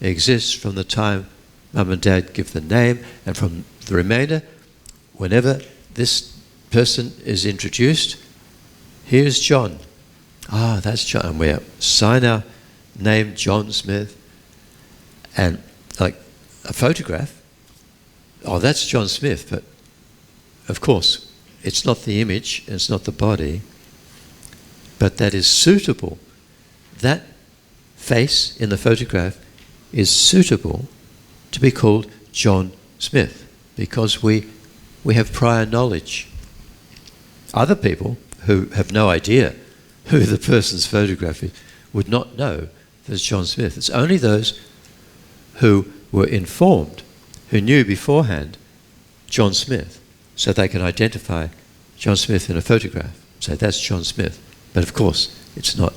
exists from the time Mum and Dad give the name, and from the remainder, whenever this person is introduced, here's John. Ah, that's John. And we sign our name John Smith, and like a photograph, oh, that's John Smith, but of course, it's not the image, it's not the body, but that is suitable. That face in the photograph is suitable to be called John Smith because we have prior knowledge. Other people who have no idea who the person's photograph is would not know there's John Smith. It's only those who were informed, who knew beforehand John Smith, so they can identify John Smith in a photograph. Say, that's John Smith. But of course, it's not.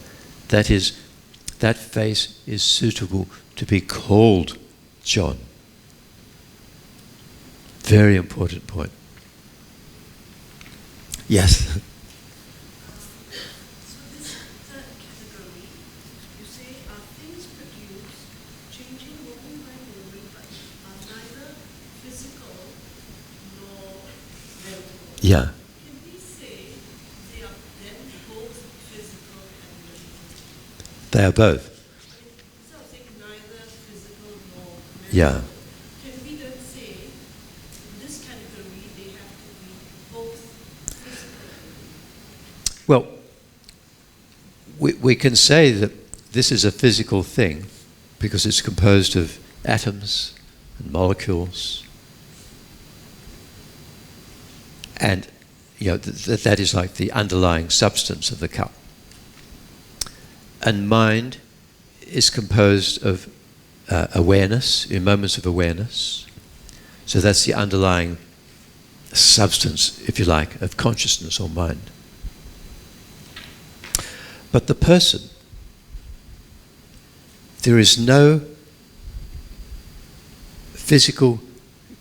That face is suitable to be called John. Very important point. Yes?
So this third category, you say, are things produced, changing moment by moment, but are neither physical nor mental.
Yeah.
Can we say they are then both physical and mental?
They are both.
Instead of saying neither physical nor mental,
Yeah.
can we then say in this category they have to be both physical?
Well, we can say that this is a physical thing because it's composed of atoms and molecules, and that is like the underlying substance of the cup. And mind is composed of awareness, in moments of awareness. So that's the underlying substance, if you like, of consciousness or mind. But the person, there is no physical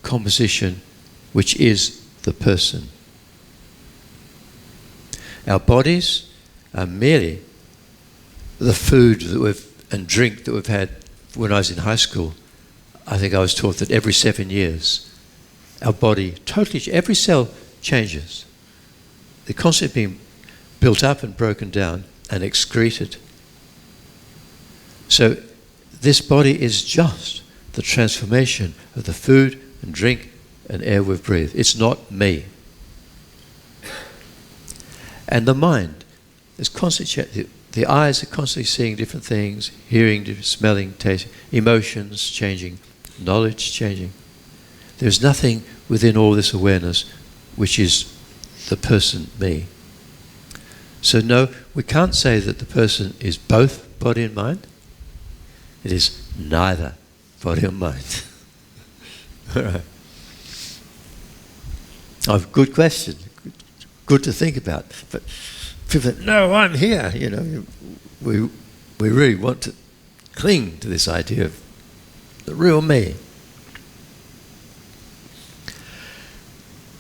composition which is the person. Our bodies are merely the food and drink that we've had. When I was in high school, I think I was taught that every 7 years our body totally, every cell changes. They're constantly being built up and broken down and excreted. So this body is just the transformation of the food and drink and air we've breathed. It's not me. And the mind is constantly, the eyes are constantly seeing different things, hearing, smelling, tasting, emotions changing, knowledge changing. There's nothing within all this awareness which is the person, me. So no, we can't say that the person is both body and mind. It is neither body and mind. All right. Oh, good question. Good to think about. But people think, no, I'm here. You know, we really want to cling to this idea of the real me.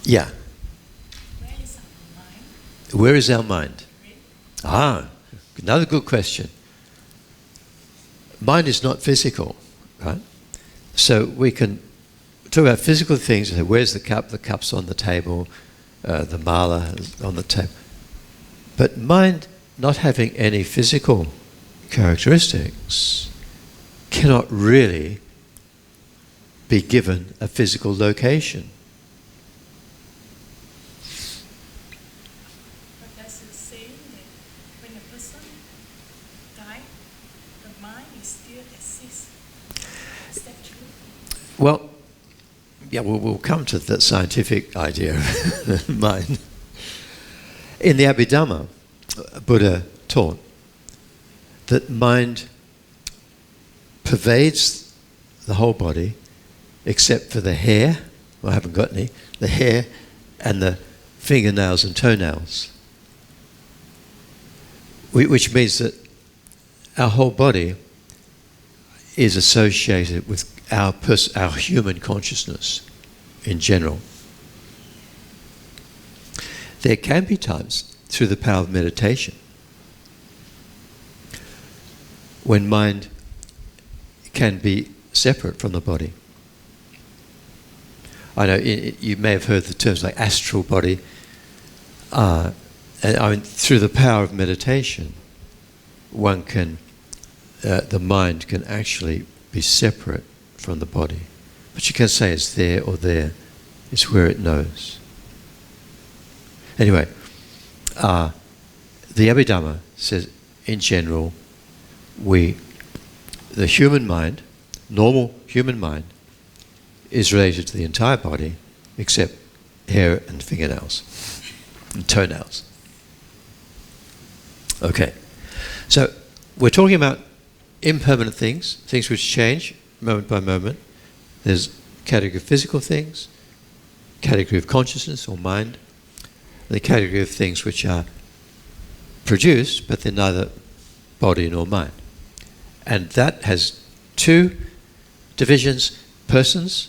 Yeah.
Where is our mind?
Where is our mind? Ah, another good question. Mind is not physical, right? So we can talk about physical things. Where's the cup? The cup's on the table. The mala is on the table. But mind not having any physical characteristics cannot really be given a physical location.
But that's the same that when a person dies, the mind is still exists. Is that true?
Well, yeah, we'll come to that scientific idea of mind. In the Abhidhamma, Buddha taught that mind pervades the whole body except for the hair, well, I haven't got any, the hair and the fingernails and toenails. Which means that our whole body is associated with our human consciousness in general. There can be times through the power of meditation when mind can be separate from the body. I know you may have heard the terms like astral body. And I mean, through the power of meditation, one can, the mind can actually be separate from the body. But you can say it's there or there. It's where it knows. Anyway, the Abhidhamma says, in general, the human mind, normal human mind, is related to the entire body except hair and fingernails and toenails. Okay, so we're talking about impermanent things, things which change moment by moment. There's a category of physical things, category of consciousness or mind, and the category of things which are produced, but they're neither body nor mind. And that has two divisions: persons,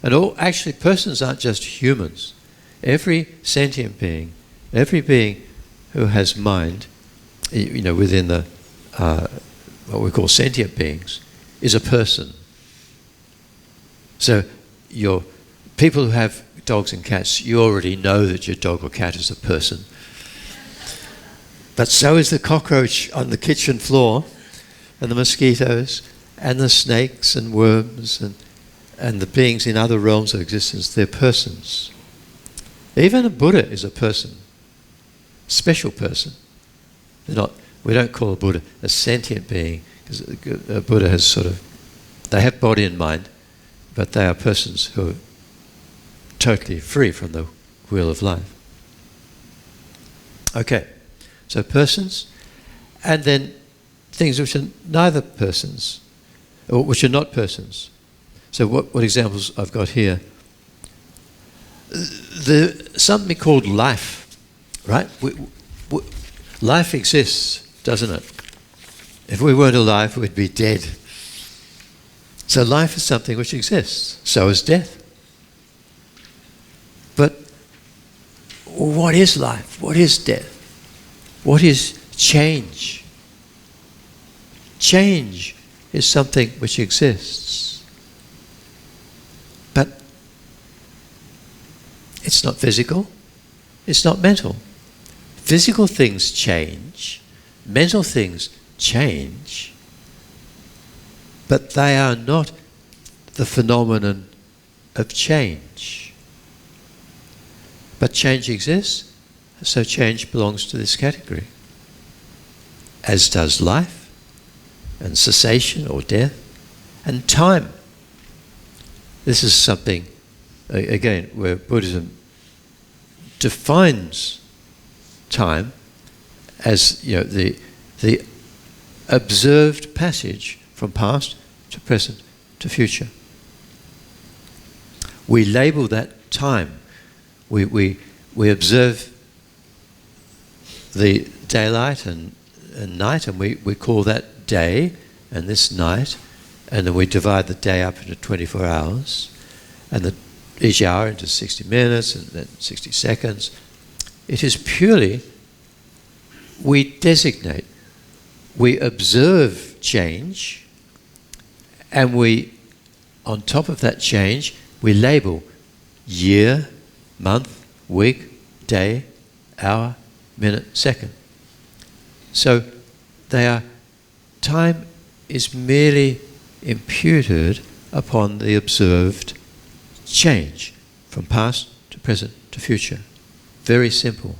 and actually persons aren't just humans. Every sentient being, every being who has mind, you know, within the what we call sentient beings, is a person. So your people who have dogs and cats, you already know that your dog or cat is a person. But so is the cockroach on the kitchen floor, and the mosquitoes, and the snakes and worms, and the beings in other realms of existence. They're persons. Even a Buddha is a person, special person. They're not. We don't call a Buddha a sentient being, because a Buddha has they have body and mind, but they are persons who are totally free from the wheel of life. Okay, so persons, and then things which are neither persons, or which are not persons. So what examples I've got here? Something called life, right? Life exists, doesn't it? If we weren't alive, we'd be dead. So life is something which exists. So is death. But what is life? What is death? What is change? Change is something which exists. But it's not physical. It's not mental. Physical things change. Mental things change. But they are not the phenomenon of change. But change exists, so change belongs to this category. As does life, and cessation or death, and time. This is something, again, where Buddhism defines time as, the observed passage from past to present to future. We label that time. We observe the daylight and night, and we call that day, and this night, and then we divide the day up into 24 hours, and each hour into 60 minutes, and then 60 seconds. It is purely, we designate, we observe change, and on top of that change, we label year, month, week, day, hour, minute, second. So time is merely imputed upon the observed change from past to present to future. Very simple.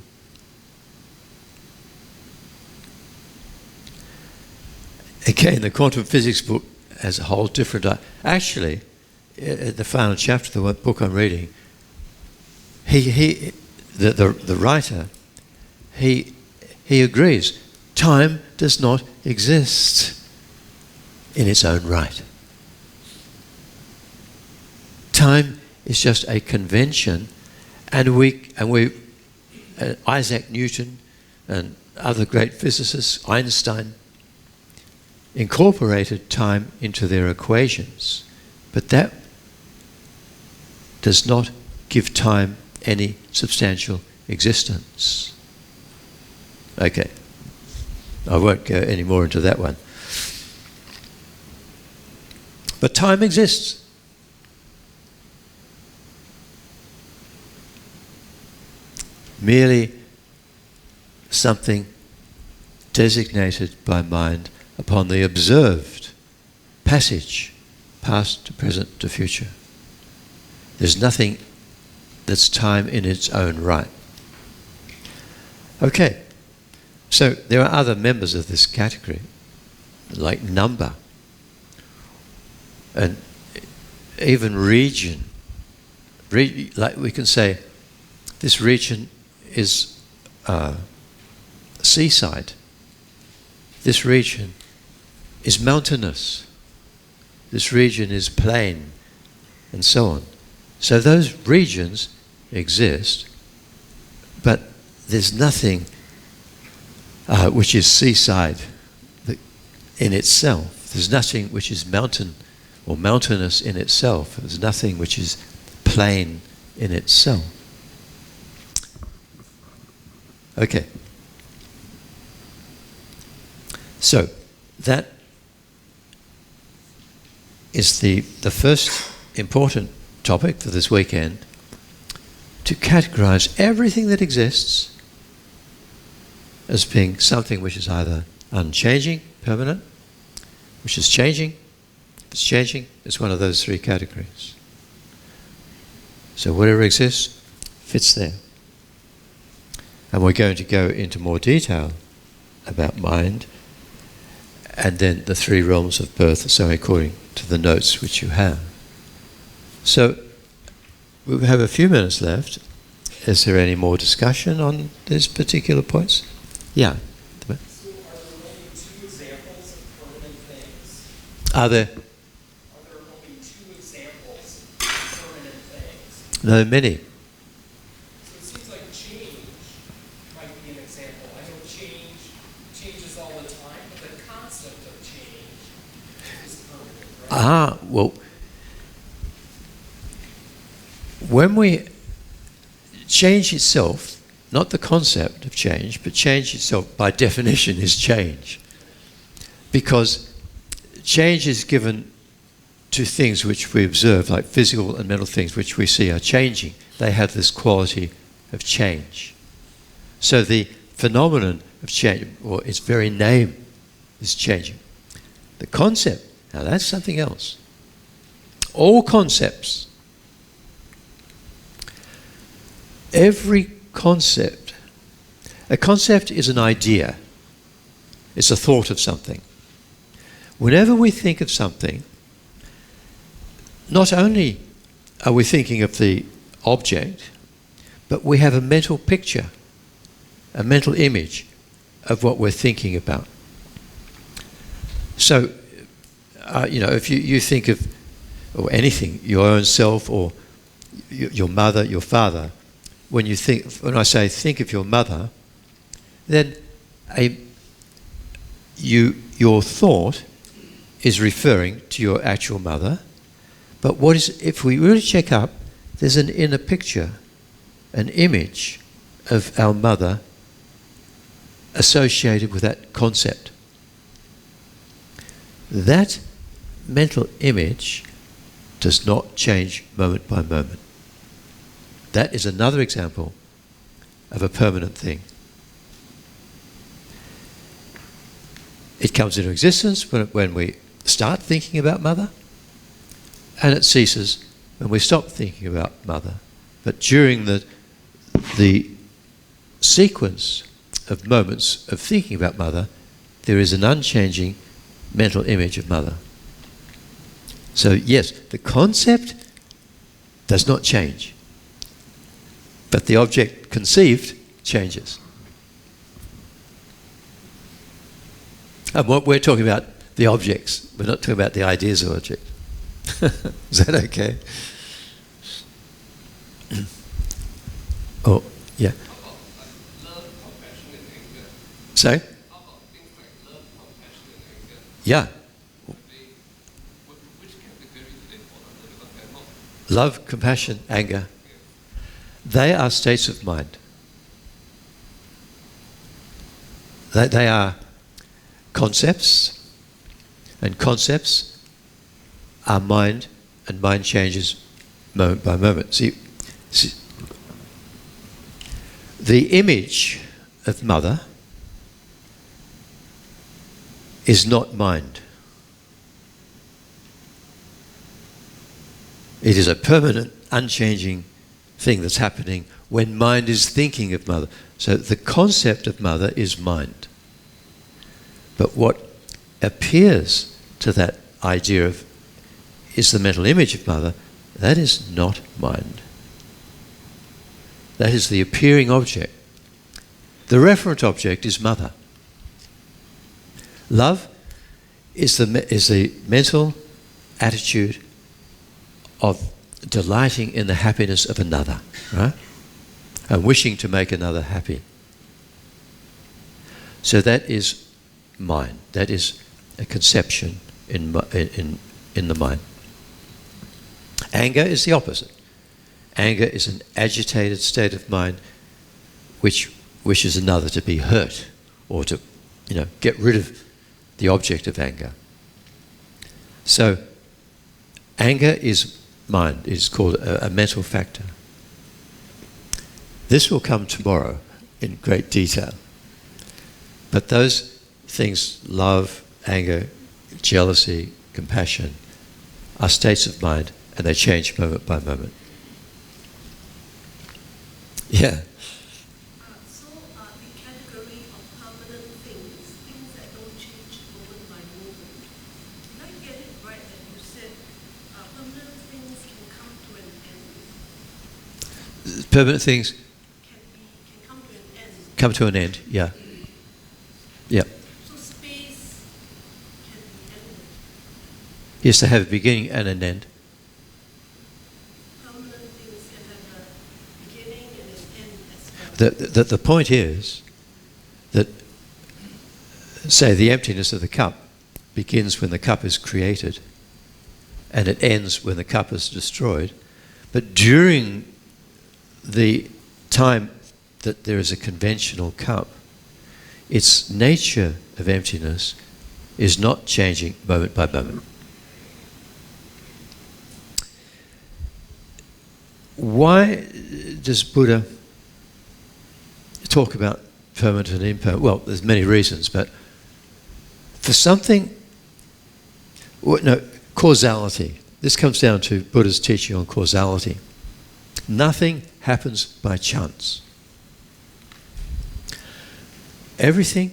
Again, the quantum physics book has a whole different... Actually, the final chapter of the book I'm reading, the writer, he agrees. Time does not exist in its own right. Time is just a convention, and Isaac Newton and other great physicists, Einstein, incorporated time into their equations, but that does not give time any substantial existence. Okay, I won't go any more into that one. But time exists. Merely something designated by mind upon the observed passage, past to present to future. There's nothing that's time in its own right. Okay, so there are other members of this category, like number, and even region. Like we can say, this region is seaside. This region is mountainous. This region is plain, and so on. So those regions exist, but there's nothing which is seaside in itself. There's nothing which is mountain or mountainous in itself. There's nothing which is plain in itself. Okay. So that is the first important topic for this weekend, to categorize everything that exists as being something which is either unchanging, permanent, which is changing. If it's changing, it's one of those three categories. So whatever exists fits there. And we're going to go into more detail about mind, and then the three realms of birth, so according to the notes which you have. So we have a few minutes left. Is there any more discussion on these particular points? Yeah.
So are there only two examples
Are there?
Are there only two examples of permanent things?
No, many.
So it seems like change might be an example. I know change changes all the time, but the concept of change is permanent, right?
Well, when we change itself, not the concept of change, but change itself by definition is change. Because change is given to things which we observe, like physical and mental things which we see are changing. They have this quality of change. So the phenomenon of change, or its very name, is changing. The concept, now that's something else. All concepts, every concept, a concept is an idea. It's a thought of something. Whenever we think of something, not only are we thinking of the object, but we have a mental picture, a mental image of what we're thinking about. So, if you think of, or anything, your own self or your mother, your father, when I say think of your mother, then your thought is referring to your actual mother. But if we really check up, there's an inner picture, an image of our mother associated with that concept. That mental image does not change moment by moment. That is another example of a permanent thing. It comes into existence when we start thinking about mother, and it ceases when we stop thinking about mother. But during the sequence of moments of thinking about mother, there is an unchanging mental image of mother. So yes, the concept does not change, but the object conceived changes. And what we're talking about, the objects. We're not talking about the ideas of object. Is that okay? Oh, yeah.
How about love, compassion, and anger?
Sorry?
How about things like love, compassion, and anger?
Yeah.
Which category do they fall under? Because they're not.
Love, compassion, anger. They are states of mind. They are concepts, and concepts are mind, and mind changes moment by moment. See, the image of mother is not mind. It is a permanent, unchanging thing that's happening when mind is thinking of mother. So the concept of mother is mind. But what appears to that idea of is the mental image of mother, that is not mind. That is the appearing object. The referent object is mother. Love is the mental attitude of delighting in the happiness of another, right? And wishing to make another happy. So that is mind. That is a conception in the mind. Anger is the opposite. Anger is an agitated state of mind which wishes another to be hurt or to, get rid of the object of anger. So anger is mind. It's called a mental factor. This will come tomorrow in great detail. But those things, love, anger, jealousy, compassion, are states of mind, and they change moment by moment. Yeah.
So the category of permanent things that don't change moment by moment. Did I get it right that you said permanent things can come to an end?
Permanent things
Can come to an end.
come to an end, yeah. Yeah.
So space can be ended.
Yes, they have a beginning and an end.
Permanent things can have a beginning and an end as well.
The point is that, say, the emptiness of the cup begins when the cup is created and it ends when the cup is destroyed. But during the time that there is a conventional cup, its nature of emptiness is not changing moment by moment. Why does Buddha talk about permanent and impermanent? Well, there's many reasons, but for something, causality. This comes down to Buddha's teaching on causality. Nothing happens by chance. Everything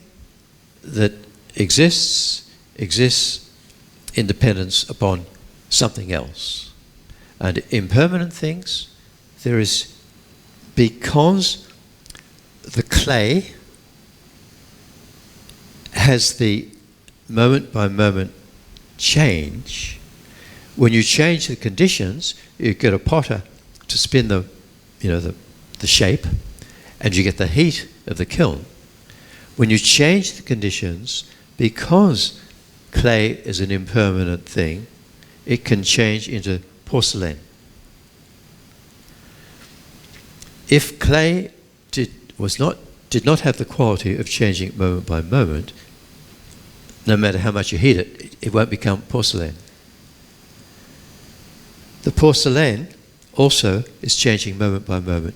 that exists in dependence upon something else. And impermanent things, there is, because the clay has the moment by moment change. When you change the conditions, you get a potter to spin the shape, and you get the heat of the kiln. When you change the conditions, because clay is an impermanent thing, it can change into porcelain. If clay did not have the quality of changing moment by moment, no matter how much you heat it, it won't become porcelain. The porcelain also is changing moment by moment.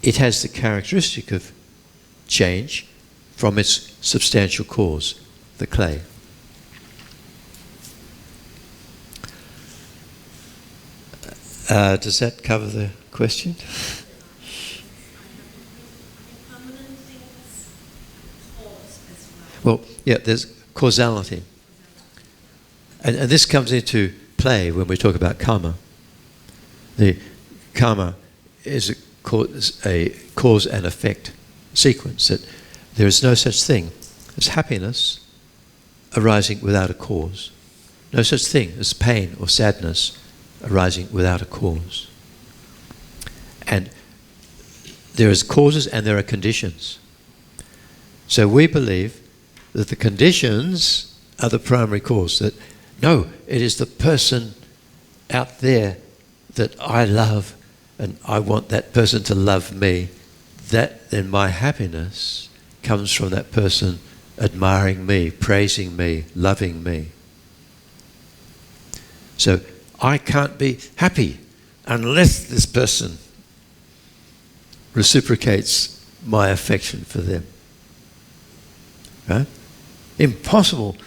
It has the characteristic of change from its substantial cause, the clay. Does that cover the question?
Permanent things cause as well.
Well, yeah, there's causality. And this comes into play when we talk about karma. The karma is a cause and effect sequence, that there is no such thing as happiness arising without a cause. No such thing as pain or sadness arising without a cause. And there is causes and there are conditions. So we believe that the conditions are the primary cause, that no, it is the person out there that I love and I want that person to love me. That then my happiness comes from that person admiring me, praising me, loving me. So I can't be happy unless this person reciprocates my affection for them. Right? Impossible.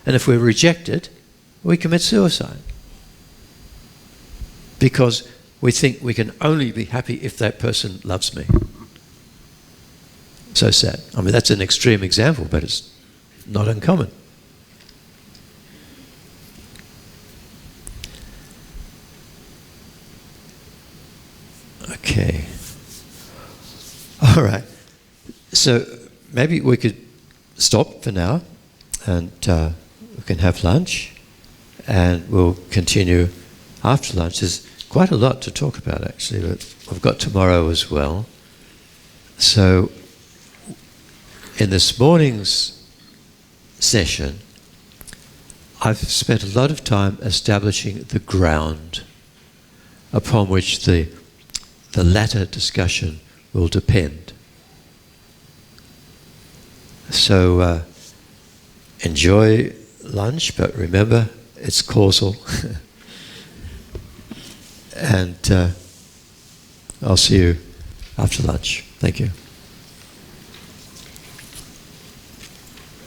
And if we're rejected, we commit suicide. Because we think we can only be happy if that person loves me. So sad. I mean, that's an extreme example, but it's not uncommon. Okay. All right. So maybe we could stop for now and we can have lunch and we'll continue after lunch. There's quite a lot to talk about, actually, but I've got tomorrow as well. So in this morning's session, I've spent a lot of time establishing the ground upon which the latter discussion will depend. So enjoy lunch, but remember it's causal. And I'll see you after lunch. Thank you.